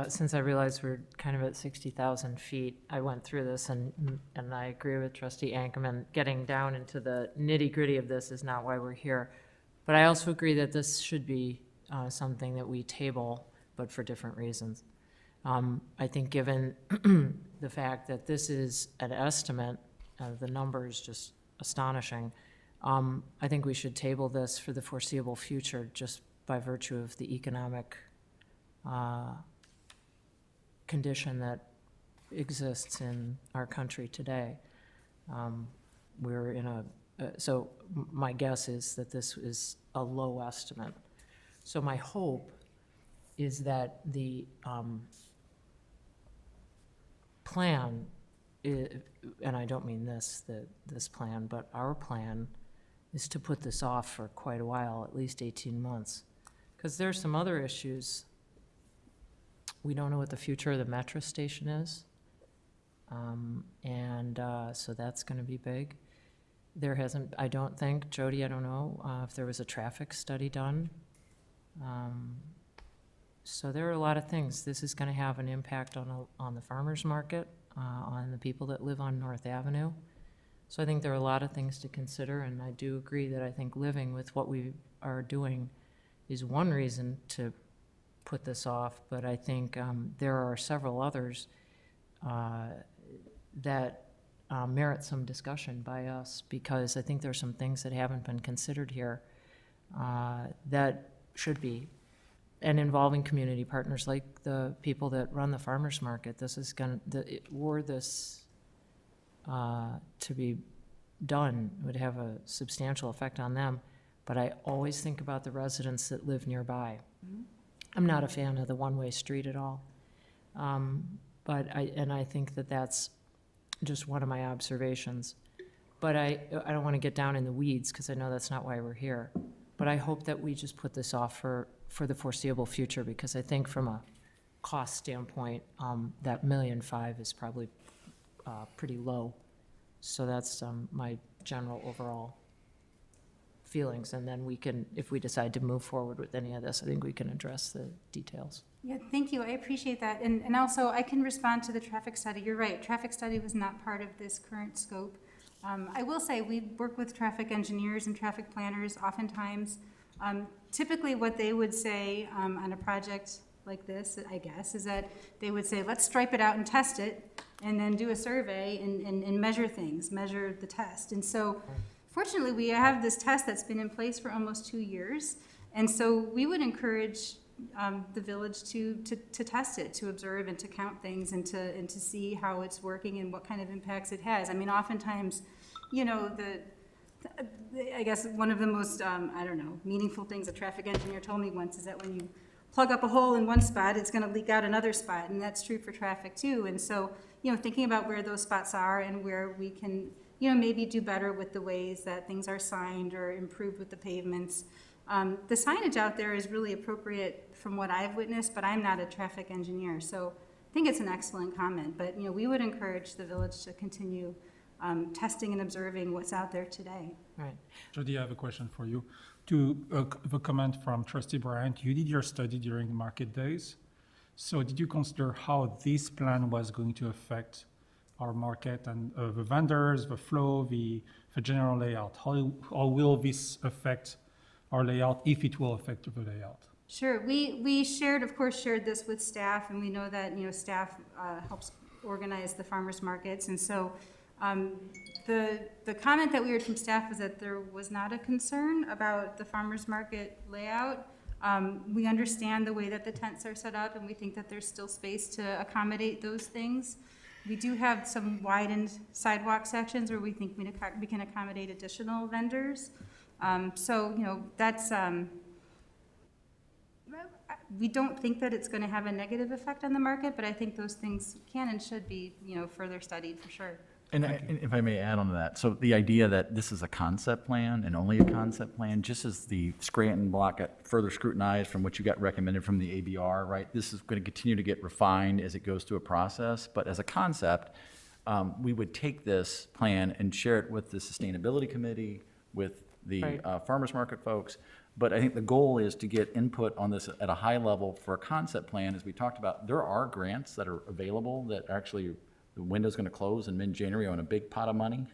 since I realized we're kind of at 60,000 feet, I went through this and I agree with Trustee Ankerman. Getting down into the nitty-gritty of this is not why we're here. But I also agree that this should be something that we table but for different reasons. I think given the fact that this is an estimate, the number is just astonishing, I think we should table this for the foreseeable future just by virtue of the economic condition that exists in our country today. We're in so my guess is that this is a low estimate. So my hope is that the plan, and I don't mean this plan, but our plan is to put this off for quite a while, at least 18 months. Because there's some other issues. We don't know what the future of the metro station is. So that's going to be big. There hasn't, I don't think, Jody, I don't know if there was a traffic study done. So there are a lot of things. This is going to have an impact on the farmers market, on the people that live on North Avenue. So I think there are a lot of things to consider, and I do agree that I think living with what we are doing is one reason to put this off, but I think there are several others that merit some discussion by us, because I think there are some things that haven't been considered here that should be, and involving community partners like the people that run the farmers market. This is going to, were this to be done, would have a substantial effect on them, but I always think about the residents that live nearby. I'm not a fan of the one-way street at all, but I think that that's just one of my observations. But I don't want to get down in the weeds, because I know that's not why we're here. But I hope that we just put this off for the foreseeable future, because I think from a cost standpoint, that $1.5 million is probably pretty low. So that's my general overall feelings. And then we can, if we decide to move forward with any of this, I think we can address the details. Yeah, thank you. I appreciate that. And also, I can respond to the traffic study. You're right. Traffic study was not part of this current scope. I will say we work with traffic engineers and traffic planners oftentimes. Typically, what they would say on a project like this, I guess, is that they would say, let's stripe it out and test it, and then do a survey and measure things, measure the test. And so, fortunately, we have this test that's been in place for almost 2 years. And so we would encourage the village to test it, to observe and to count things, and to see how it's working and what kind of impacts it has. I mean, oftentimes, you know, I guess one of the most, meaningful things a traffic engineer told me once is that when you plug up a hole in one spot, it's going to leak out another spot, and that's true for traffic too. And so, you know, thinking about where those spots are and where we can, you know, maybe do better with the ways that things are signed or improved with the pavements. The signage out there is really appropriate from what I've witnessed, but I'm not a traffic engineer, so I think it's an excellent comment. But, you know, we would encourage the village to continue testing and observing what's out there today. Right. Jody, I have a question for you. To the comment from Trustee Bryant, you did your study during market days. So did you consider how this plan was going to affect our market and the vendors, the flow, the general layout? How will this affect our layout, if it will affect the layout? Sure. We shared this with staff, and we know that, you know, staff helps organize the farmers markets. And so the comment that we heard from staff was that there was not a concern about the farmers market layout. We understand the way that the tents are set up, and we think that there's still space to accommodate those things. We do have some widened sidewalk sections where we think we can accommodate additional vendors. So, you know, that's, we don't think that it's going to have a negative effect on the market, but I think those things can and should be, you know, further studied for sure. And if I may add on to that, so the idea that this is a concept plan and only a concept plan, just as the Scranton block got further scrutinized from what you got recommended from the ABR, right? This is going to continue to get refined as it goes through a process. But as a concept, we would take this plan and share it with the Sustainability Committee, with the Right. farmers market folks. But I think the goal is to get input on this at a high level for a concept plan. As we talked about, there are grants that are available that actually the window's going to close in mid-January on a big pot of money.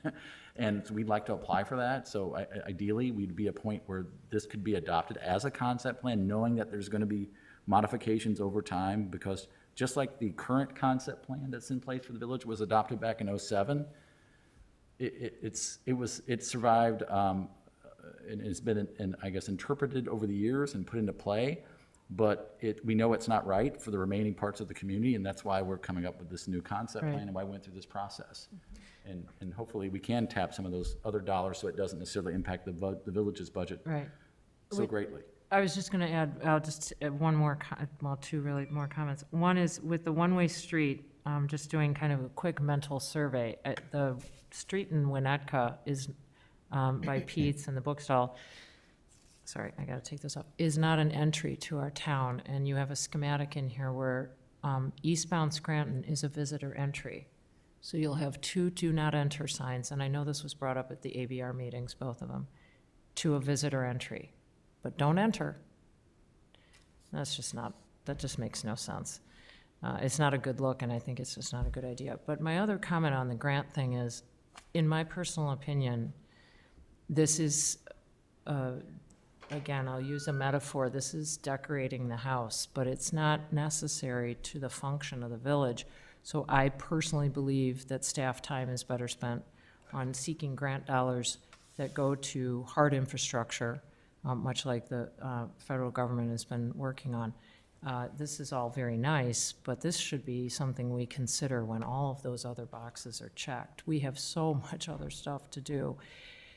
And so we'd like to apply for that. So ideally, we'd be a point where this could be adopted as a concept plan, knowing that there's going to be modifications over time, because just like the current concept plan that's in place for the village was adopted back in '07, it survived, and it's been, I guess, interpreted over the years and put into play, but we know it's not right for the remaining parts of the community, and that's why we're coming up with this new concept Right. plan and why we went through this process. And hopefully we can tap some of those other dollars so it doesn't necessarily impact the village's budget Right. so greatly. I was just going to add, I'll just add one more, two really more comments. One is with the one-way street, just doing kind of a quick mental survey. The street in Winnetka is, by Pete's and the bookstall, sorry, I got to take this up, is not an entry to our town. And you have a schematic in here where eastbound Scranton is a visitor entry. So you'll have 2 do not enter signs, and I know this was brought up at the ABR meetings, both of them, to a visitor entry. But don't enter. That just makes no sense. It's not a good look, and I think it's just not a good idea. But my other comment on the grant thing is, in my personal opinion, this is, again, I'll use a metaphor, this is decorating the house, but it's not necessary to the function of the village. So I personally believe that staff time is better spent on seeking grant dollars that go to hard infrastructure, much like the federal government has been working on. This is all very nice, but this should be something we consider when all of those other boxes are checked. We have so much other stuff to do.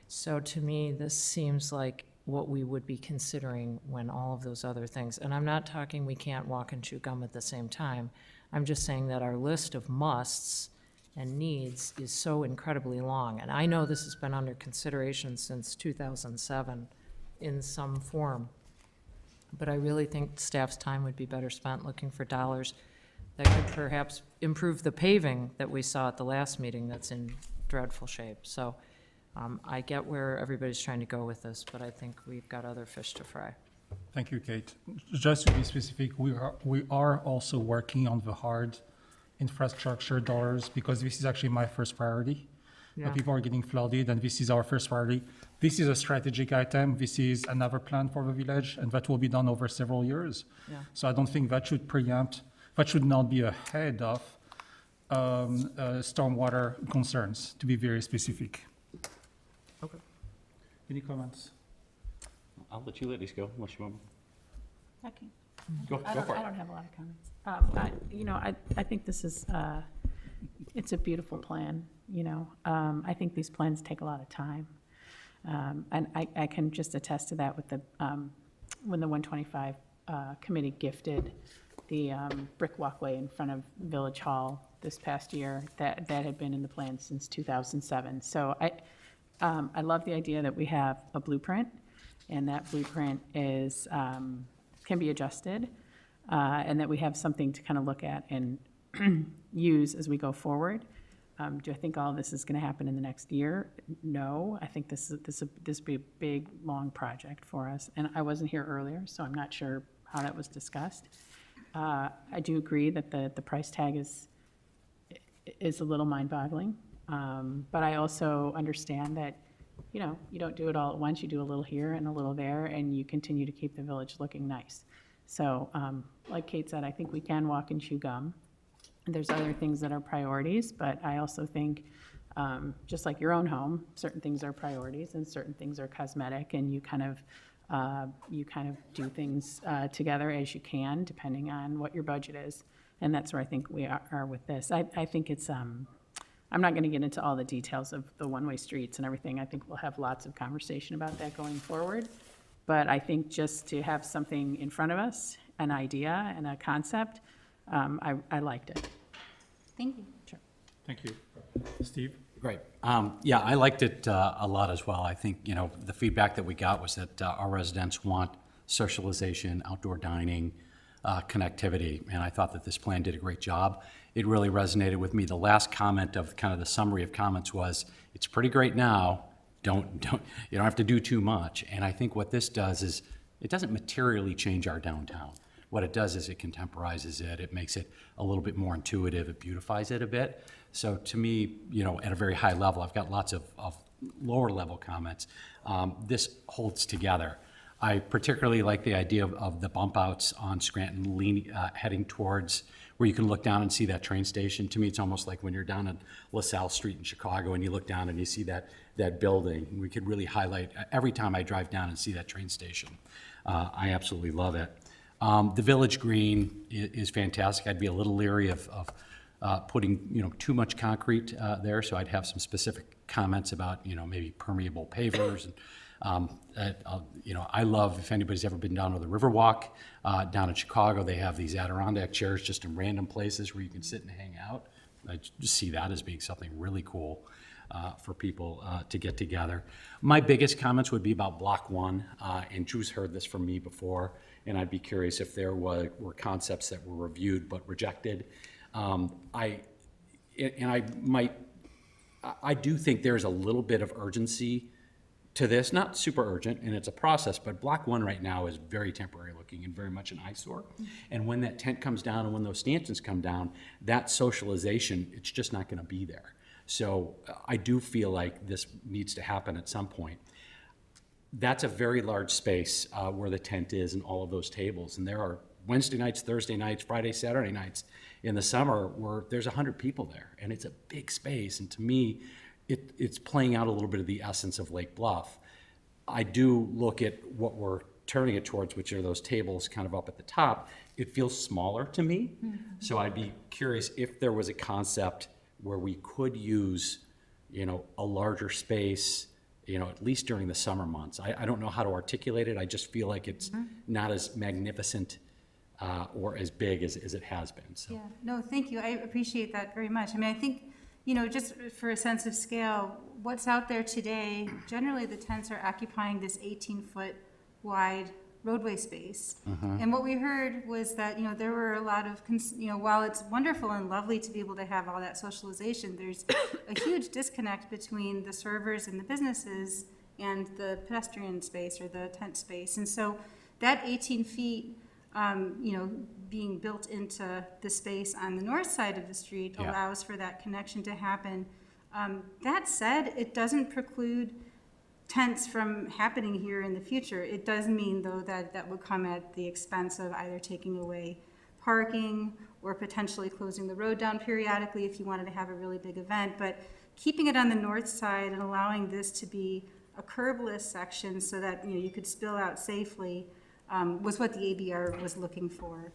So to me, this seems like what we would be considering when all of those other things, and I'm not talking we can't walk and chew gum at the same time. I'm just saying that our list of musts and needs is so incredibly long. And I know this has been under consideration since 2007 in some form. But I really think staff's time would be better spent looking for dollars that could perhaps improve the paving that we saw at the last meeting that's in dreadful shape. So I get where everybody's trying to go with this, but I think we've got other fish to fry. Thank you, Kate. Just to be specific, we are also working on the hard infrastructure dollars because this is actually my first priority. Yeah. People are getting flooded, and this is our first priority. This is a strategic item. This is another plan for the village, and that will be done over several years. Yeah. So I don't think that should preempt, that should not be ahead of stormwater concerns, to be very specific. Okay. Any comments? I'll let you ladies go unless you want. Okay. Go for it. I don't have a lot of comments. I think this is, it's a beautiful plan, I think these plans take a lot of time. And I can just attest to that with the, when the 125 committee gifted the brick walkway in front of Village Hall this past year, that had been in the plan since 2007. So I love the idea that we have a blueprint, and that blueprint is, can be adjusted, and that we have something to kind of look at and use as we go forward. Do I think all of this is going to happen in the next year? No, I think this will be a big, long project for us. And I wasn't here earlier, so I'm not sure how that was discussed. I do agree that the price tag is a little mind-boggling, but I also understand that you don't do it all at once. You do a little here and a little there, and you continue to keep the village looking nice. So, like Kate said, I think we can walk and chew gum. There's other things that are priorities, but I also think, just like your own home, certain things are priorities and certain things are cosmetic, and you kind of do things together as you can, depending on what your budget is. And that's where I think we are with this. I think it's, I'm not going to get into all the details of the one-way streets and everything. I think we'll have lots of conversation about that going forward. But I think just to have something in front of us, an idea and a concept, I liked it. Thank you. Sure. Thank you. Steve? Great. Yeah, I liked it a lot as well. I think, the feedback that we got was that our residents want socialization, outdoor dining, connectivity, and I thought that this plan did a great job. It really resonated with me. The last comment of kind of the summary of comments was, it's pretty great now, you don't have to do too much. And I think what this does is, it doesn't materially change our downtown. What it does is it contemporizes it, it makes it a little bit more intuitive, it beautifies it a bit. So to me, at a very high level, I've got lots of lower level comments. This holds together. I particularly like the idea of the bump outs on Scranton heading towards where you can look down and see that train station. To me, it's almost like when you're down on LaSalle Street in Chicago and you look down and you see that building. We could really highlight, every time I drive down and see that train station. I absolutely love it. The Village Green is fantastic. I'd be a little leery of putting, too much concrete there, so I'd have some specific comments about, maybe permeable pavers. I love, if anybody's ever been down to the Riverwalk, down in Chicago, they have these Adirondack chairs just in random places where you can sit and hang out. I just see that as being something really cool for people to get together. My biggest comments would be about Block 1, and Drew's heard this from me before, and I'd be curious if there were concepts that were reviewed but rejected. I do think there's a little bit of urgency to this, not super urgent, and it's a process, but Block 1 right now is very temporary looking and very much an eyesore. And when that tent comes down and when those stanchions come down, that socialization, it's just not gonna be there. So I do feel like this needs to happen at some point. That's a very large space where the tent is and all of those tables. And there are Wednesday nights, Thursday nights, Friday, Saturday nights in the summer where there's 100 people there. And it's a big space. And to me, it's playing out a little bit of the essence of Lake Bluff. I do look at what we're turning it towards, which are those tables kind of up at the top. It feels smaller to me. So I'd be curious if there was a concept where we could use, a larger space, at least during the summer months. I don't know how to articulate it. I just feel like it's not as magnificent or as big as it has been. So. Yeah, no, thank you. I appreciate that very much. I mean, I think, just for a sense of scale, what's out there today, generally the tents are occupying this 18-foot wide roadway space. And what we heard was that, there were a lot of, while it's wonderful and lovely to be able to have all that socialization, there's a huge disconnect between the servers and the businesses and the pedestrian space or the tent space. And so that 18 feet, being built into the space on the north side of the street allows for that connection to happen. That said, it doesn't preclude tents from happening here in the future. It does mean, though, that would come at the expense of either taking away parking or potentially closing the road down periodically if you wanted to have a really big event. But keeping it on the north side and allowing this to be a curbless section so that you could spill out safely was what the ABR was looking for.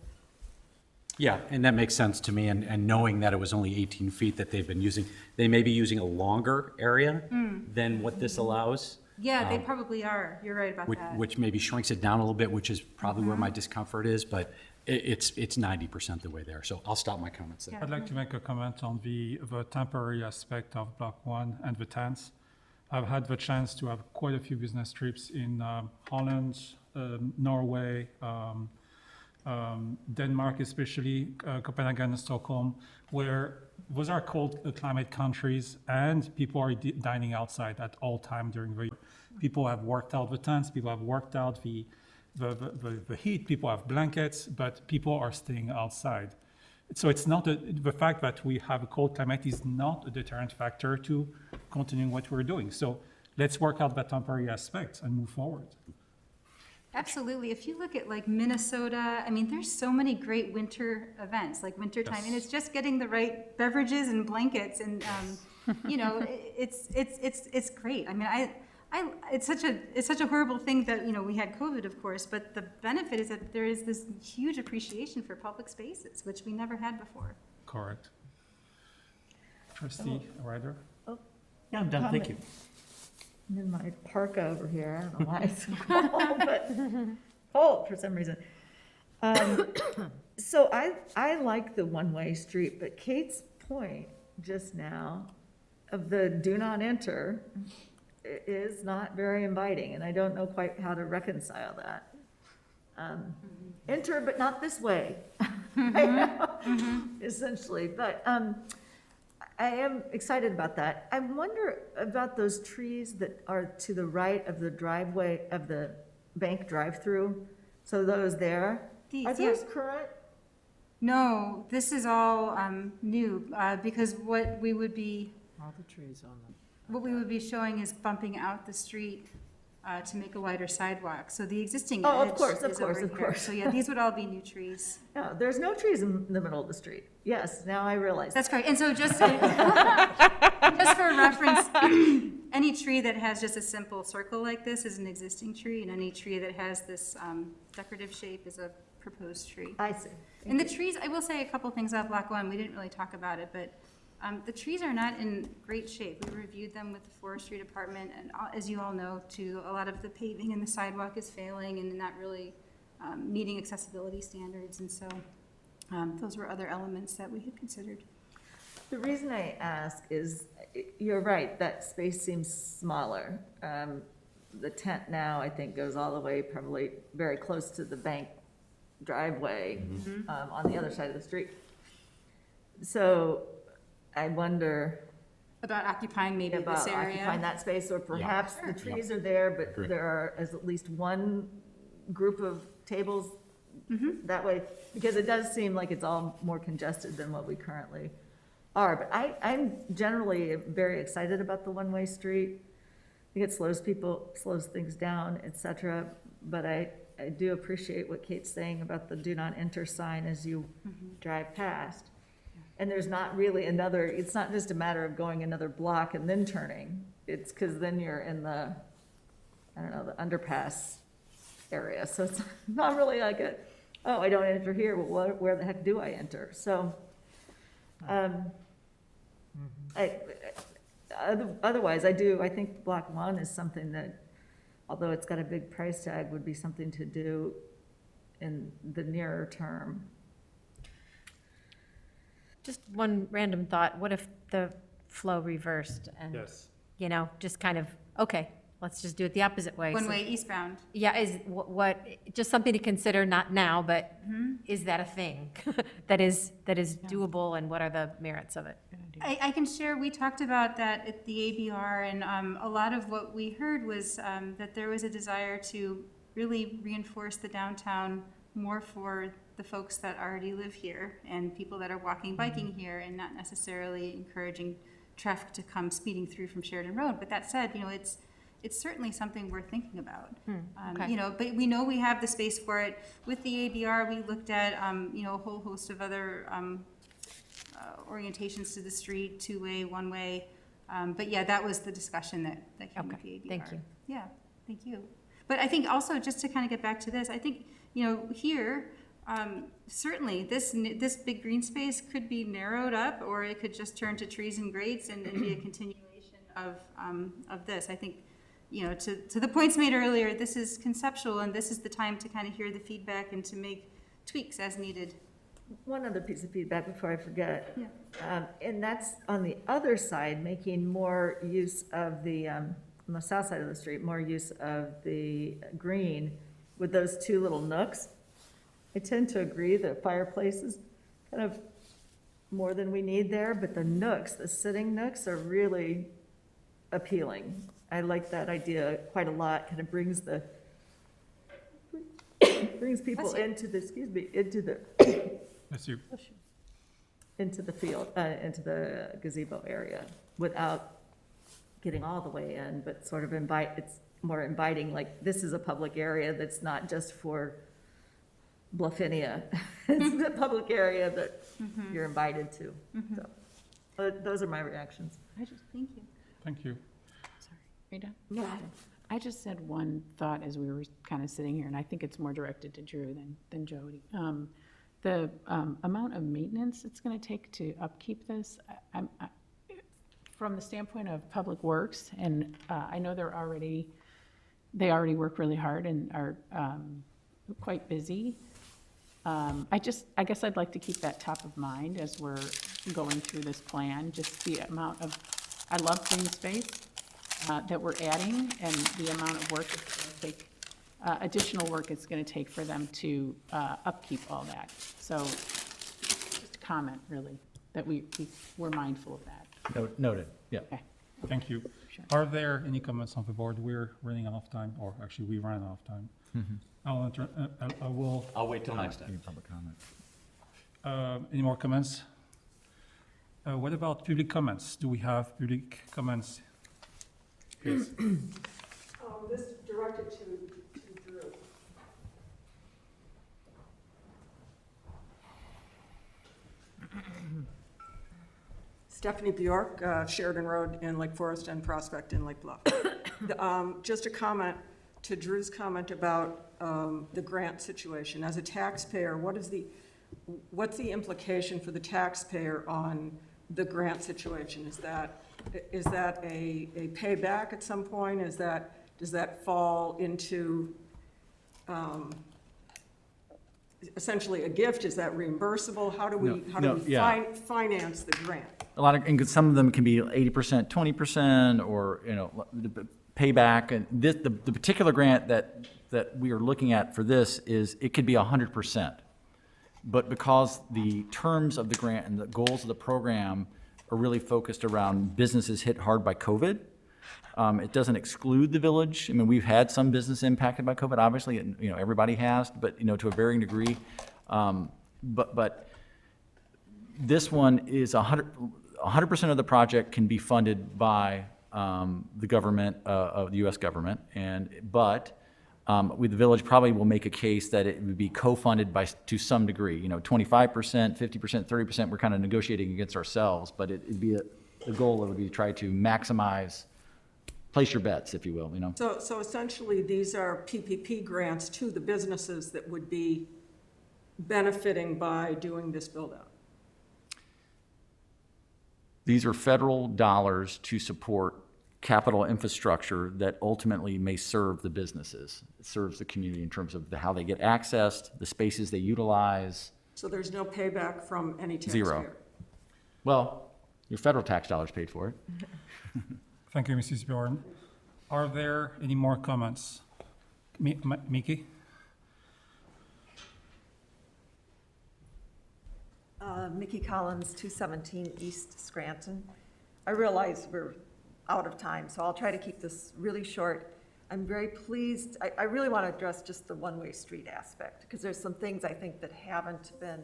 Yeah, and that makes sense to me, and knowing that it was only 18 feet that they've been using, they may be using a longer area than what this allows. Yeah, they probably are. You're right about that. Which maybe shrinks it down a little bit, which is probably where my discomfort is, but it's 90% the way there. So I'll stop my comments there. I'd like to make a comment on the temporary aspect of Block 1 and the tents. I've had the chance to have quite a few business trips in Holland, Norway, Denmark especially, Copenhagen and Stockholm, where those are cold climate countries and people are dining outside at all time during the year. People have worked out the tents, people have worked out the heat, people have blankets, but people are staying outside. So it's not the fact that we have a cold climate is not a deterrent factor to continuing what we're doing. So let's work out that temporary aspect and move forward. Absolutely. If you look at like Minnesota, I mean, there's so many great winter events, like wintertime, and it's just getting the right beverages and blankets, and it's great. I mean, it's such a horrible thing that we had COVID, of course, but the benefit is that there is this huge appreciation for public spaces, which we never had before. Correct. Trustee Ryder? Yeah, I'm done. Thank you. I'm in my parka over here. I don't know why it's cold, but cold for some reason. So I like the one-way street, but Kate's point just now of the do not enter is not very inviting, and I don't know quite how to reconcile that. Enter, but not this way, essentially. But I am excited about that. I wonder about those trees that are to the right of the driveway of the bank drive-through. So those there, These, are those current? No, this is all new because what we would be All the trees on them. showing is bumping out the street to make a wider sidewalk. So the existing Oh, edge of course, is over here. So yeah, these would all be new trees. No, there's no trees in the middle of the street. Yes, now I realize. That's correct. And so just for reference, any tree that has just a simple circle like this is an existing tree, and any tree that has this decorative shape is a proposed tree. I see. And the trees, I will say a couple things about Block 1. We didn't really talk about it, but the trees are not in great shape. We reviewed them with the forestry department, and as you all know, too, a lot of the paving and the sidewalk is failing and not really meeting accessibility standards, and so those were other elements that we had considered. The reason I ask is, you're right, that space seems smaller. The tent now, I think, goes all the way, probably very close to the bank driveway on the other side of the street. So I wonder About occupying maybe about this area. occupying that space, or perhaps the trees are there, but there are at least one group of tables that way, because it does seem like it's all more congested than what we currently are. But I'm generally very excited about the one-way street. I think it slows things down, et cetera. But I do appreciate what Kate's saying about the do not enter sign as you drive past. And there's not really it's not just a matter of going another block and then turning. It's because then you're in the underpass area. So it's not really like I don't enter here, well, where the heck do I enter? So, otherwise, I think Block 1 is something that, although it's got a big price tag, would be something to do in the nearer term. Just one random thought, what if the flow reversed and, Yes. just kind of, okay, let's just do it the opposite way. One So- way eastbound. Yeah, is what, just something to consider, not now, but is that a thing that is doable, and what are the merits of it? I can share, we talked about that at the ABR, and a lot of what we heard was that there was a desire to really reinforce the downtown more for the folks that already live here and people that are walking, biking here, and not necessarily encouraging traffic to come speeding through from Sheridan Road. But that said, it's certainly something we're thinking about. okay. But we know we have the space for it. With the ABR, we looked at, a whole host of other orientations to the street, two-way, one-way. But yeah, that was the discussion that came with the Okay, ABR. thank you. Yeah, thank you. But I think also, just to kind of get back to this, I think, here, certainly, this big green space could be narrowed up, or it could just turn to trees and grates and be a continuation of this. I think, to the points made earlier, this is conceptual, and this is the time to kind of hear the feedback and to make tweaks as needed. One other piece of feedback before I forget. Yeah. And that's on the other side, making more use of on the south side of the street, more use of the green with those two little nooks. I tend to agree that fireplaces kind of more than we need there, but the nooks, the sitting nooks are really appealing. I like that idea quite a lot, kind of brings people into the, That's you. into the field, into the gazebo area without getting all the way in, but sort of it's more inviting, like this is a public area that's not just for Bluffinia. It's the public area that you're invited to. So, those are my reactions. Thank you. Thank you. Sorry, are you done? I just said one thought as we were kind of sitting here, and I think it's more directed to Drew than Jody. The amount of maintenance it's going to take to upkeep this, from the standpoint of Public Works, and I know they already work really hard and are quite busy. I guess I'd like to keep that top of mind as we're going through this plan, just the amount of, I love green space that we're adding, and the amount of work it's going to take, additional work it's going to take for them to upkeep all that. So just a comment, really, that we're mindful of that. Noted, yeah. Okay. Thank you. Sure. Are there any comments on the board? We're running out of time, or actually, we ran out of time. I will, I'll wait till next time. Public comment. any more comments? What about public comments? Do we have public comments? Yes. This direct it to Drew. Stephanie Bjork, Sheridan Road in Lake Forest and Prospect in Lake Bluff. Just a comment to Drew's comment about the grant situation. As a taxpayer, what's the implication for the taxpayer on the grant situation? Is that a payback at some point? Does that fall into essentially a gift? Is that reimbursable? How do we finance the grant? And some of them can be 80%, 20%, or, the payback. And the particular grant that we are looking at for this it could be 100%. But because the terms of the grant and the goals of the program are really focused around businesses hit hard by COVID, it doesn't exclude the village. I mean, we've had some business impacted by COVID, obviously, and, everybody has, but, to a varying degree. But this one is 100% of the project can be funded by the government, of the U.S. government, but the village probably will make a case that it would be co-funded to some degree. 25%, 50%, 30%. We're kind of negotiating against ourselves, but it'd be the goal would be to try to maximize, place your bets, if you will. So essentially, these are PPP grants to the businesses that would be benefiting by doing this build-out. These are federal dollars to support capital infrastructure that ultimately may serve the businesses. It serves the community in terms of how they get accessed, the spaces they utilize. So there's no payback from any taxpayer? Zero. Well, your federal tax dollars paid for it. Thank you, Mrs. Bjorn. Are there any more comments? Mickey? Mickey Collins, 217 East Scranton. I realize we're out of time, so I'll try to keep this really short. I'm very pleased. I really want to address just the one-way street aspect, because there's some things I think that haven't been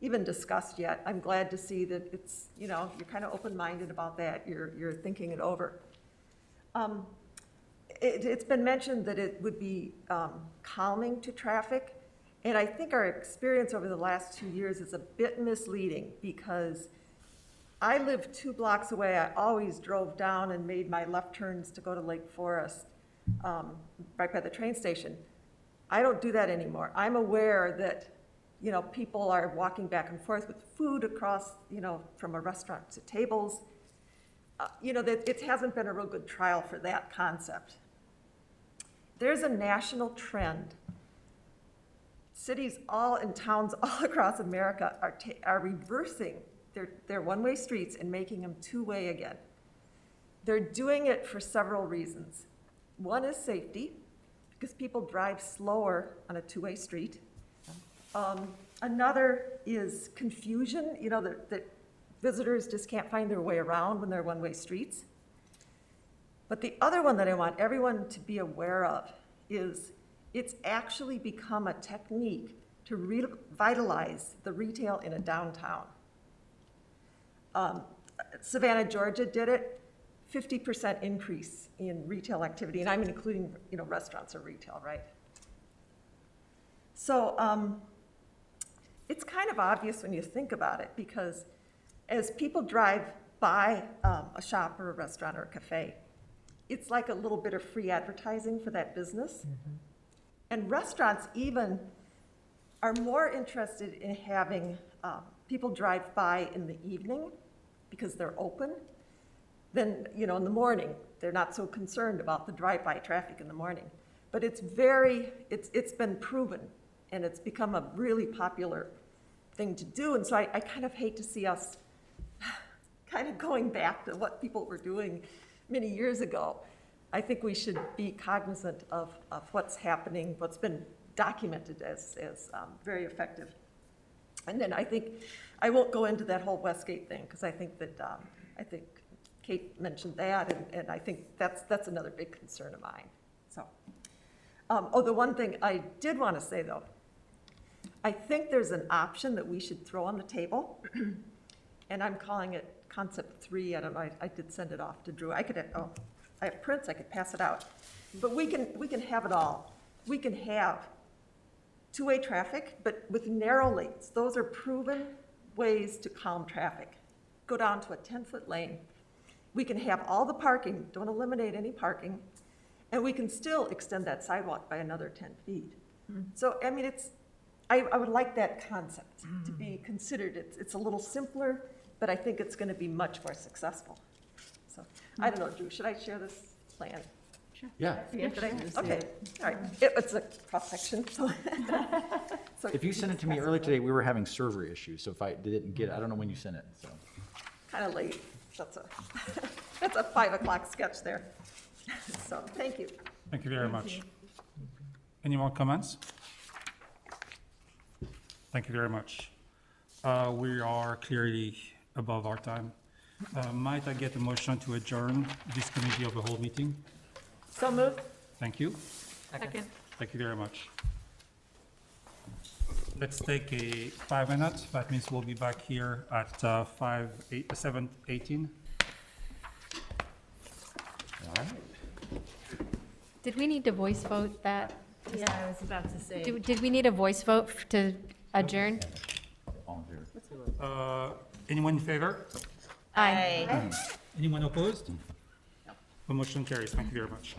even discussed yet. I'm glad to see that it's, you're kind of open-minded about that. You're thinking it over. It's been mentioned that it would be calming to traffic. And I think our experience over the last 2 years is a bit misleading, because I live 2 blocks away. I always drove down and made my left turns to go to Lake Forest, right by the train station. I don't do that anymore. I'm aware that, people are walking back and forth with food across, from a restaurant to tables. That it hasn't been a real good trial for that concept. There's a national trend. Cities and towns all across America are reversing their one-way streets and making them two-way again. They're doing it for several reasons. One is safety, because people drive slower on a two-way street. Another is confusion, that visitors just can't find their way around when they're one-way streets. But the other one that I want everyone to be aware of is it's actually become a technique to revitalize the retail in a downtown. Savannah, Georgia did it, 50% increase in retail activity, and I'm including, restaurants or retail, right? So it's kind of obvious when you think about it, because as people drive by a shop or a restaurant or a cafe, it's like a little bit of free advertising for that business. Mm-hmm. And restaurants even are more interested in having people drive by in the evening because they're open than, in the morning. They're not so concerned about the drive-by traffic in the morning. But it's been proven, and it's become a really popular thing to do. And so I kind of hate to see us kind of going back to what people were doing many years ago. I think we should be cognizant of what's happening, what's been documented as very effective. And then I won't go into that whole Westgate thing, because I think Kate mentioned that, and I think that's another big concern of mine. So, the one thing I did want to say, though, I think there's an option that we should throw on the table, and I'm calling it Concept 3. I don't know, I did send it off to Drew. I have prints, I could pass it out. But we can have it all. We can have two-way traffic, but with narrow lanes. Those are proven ways to calm traffic. Go down to a 10-foot lane. We can have all the parking, don't eliminate any parking, and we can still extend that sidewalk by another 10 feet. So, I mean, I would like that concept to be considered. It's a little simpler, but I think it's going to be much more successful. So, I don't know, Drew, should I share this plan? Yeah. Should I? Okay, all right. It's a cross-section, so. So If you sent it to me earlier today, we were having server issues, so if I didn't get it, I don't know when you sent it, so. Kind of late. That's a 5 o'clock sketch there. So, thank you. Thank you very much. Any more comments? Thank you very much. We are clearly above our time. Might I get a motion to adjourn this committee of the whole meeting? So moved. Thank you. Second. Thank you very much. Let's take a 5 minutes. That means we'll be back here at 7:18. Did we need to voice vote that? Yeah, I was about to say. Did we need a voice vote to adjourn? All in favor? Anyone in favor? Aye. Anyone opposed? The motion carries. Thank you very much.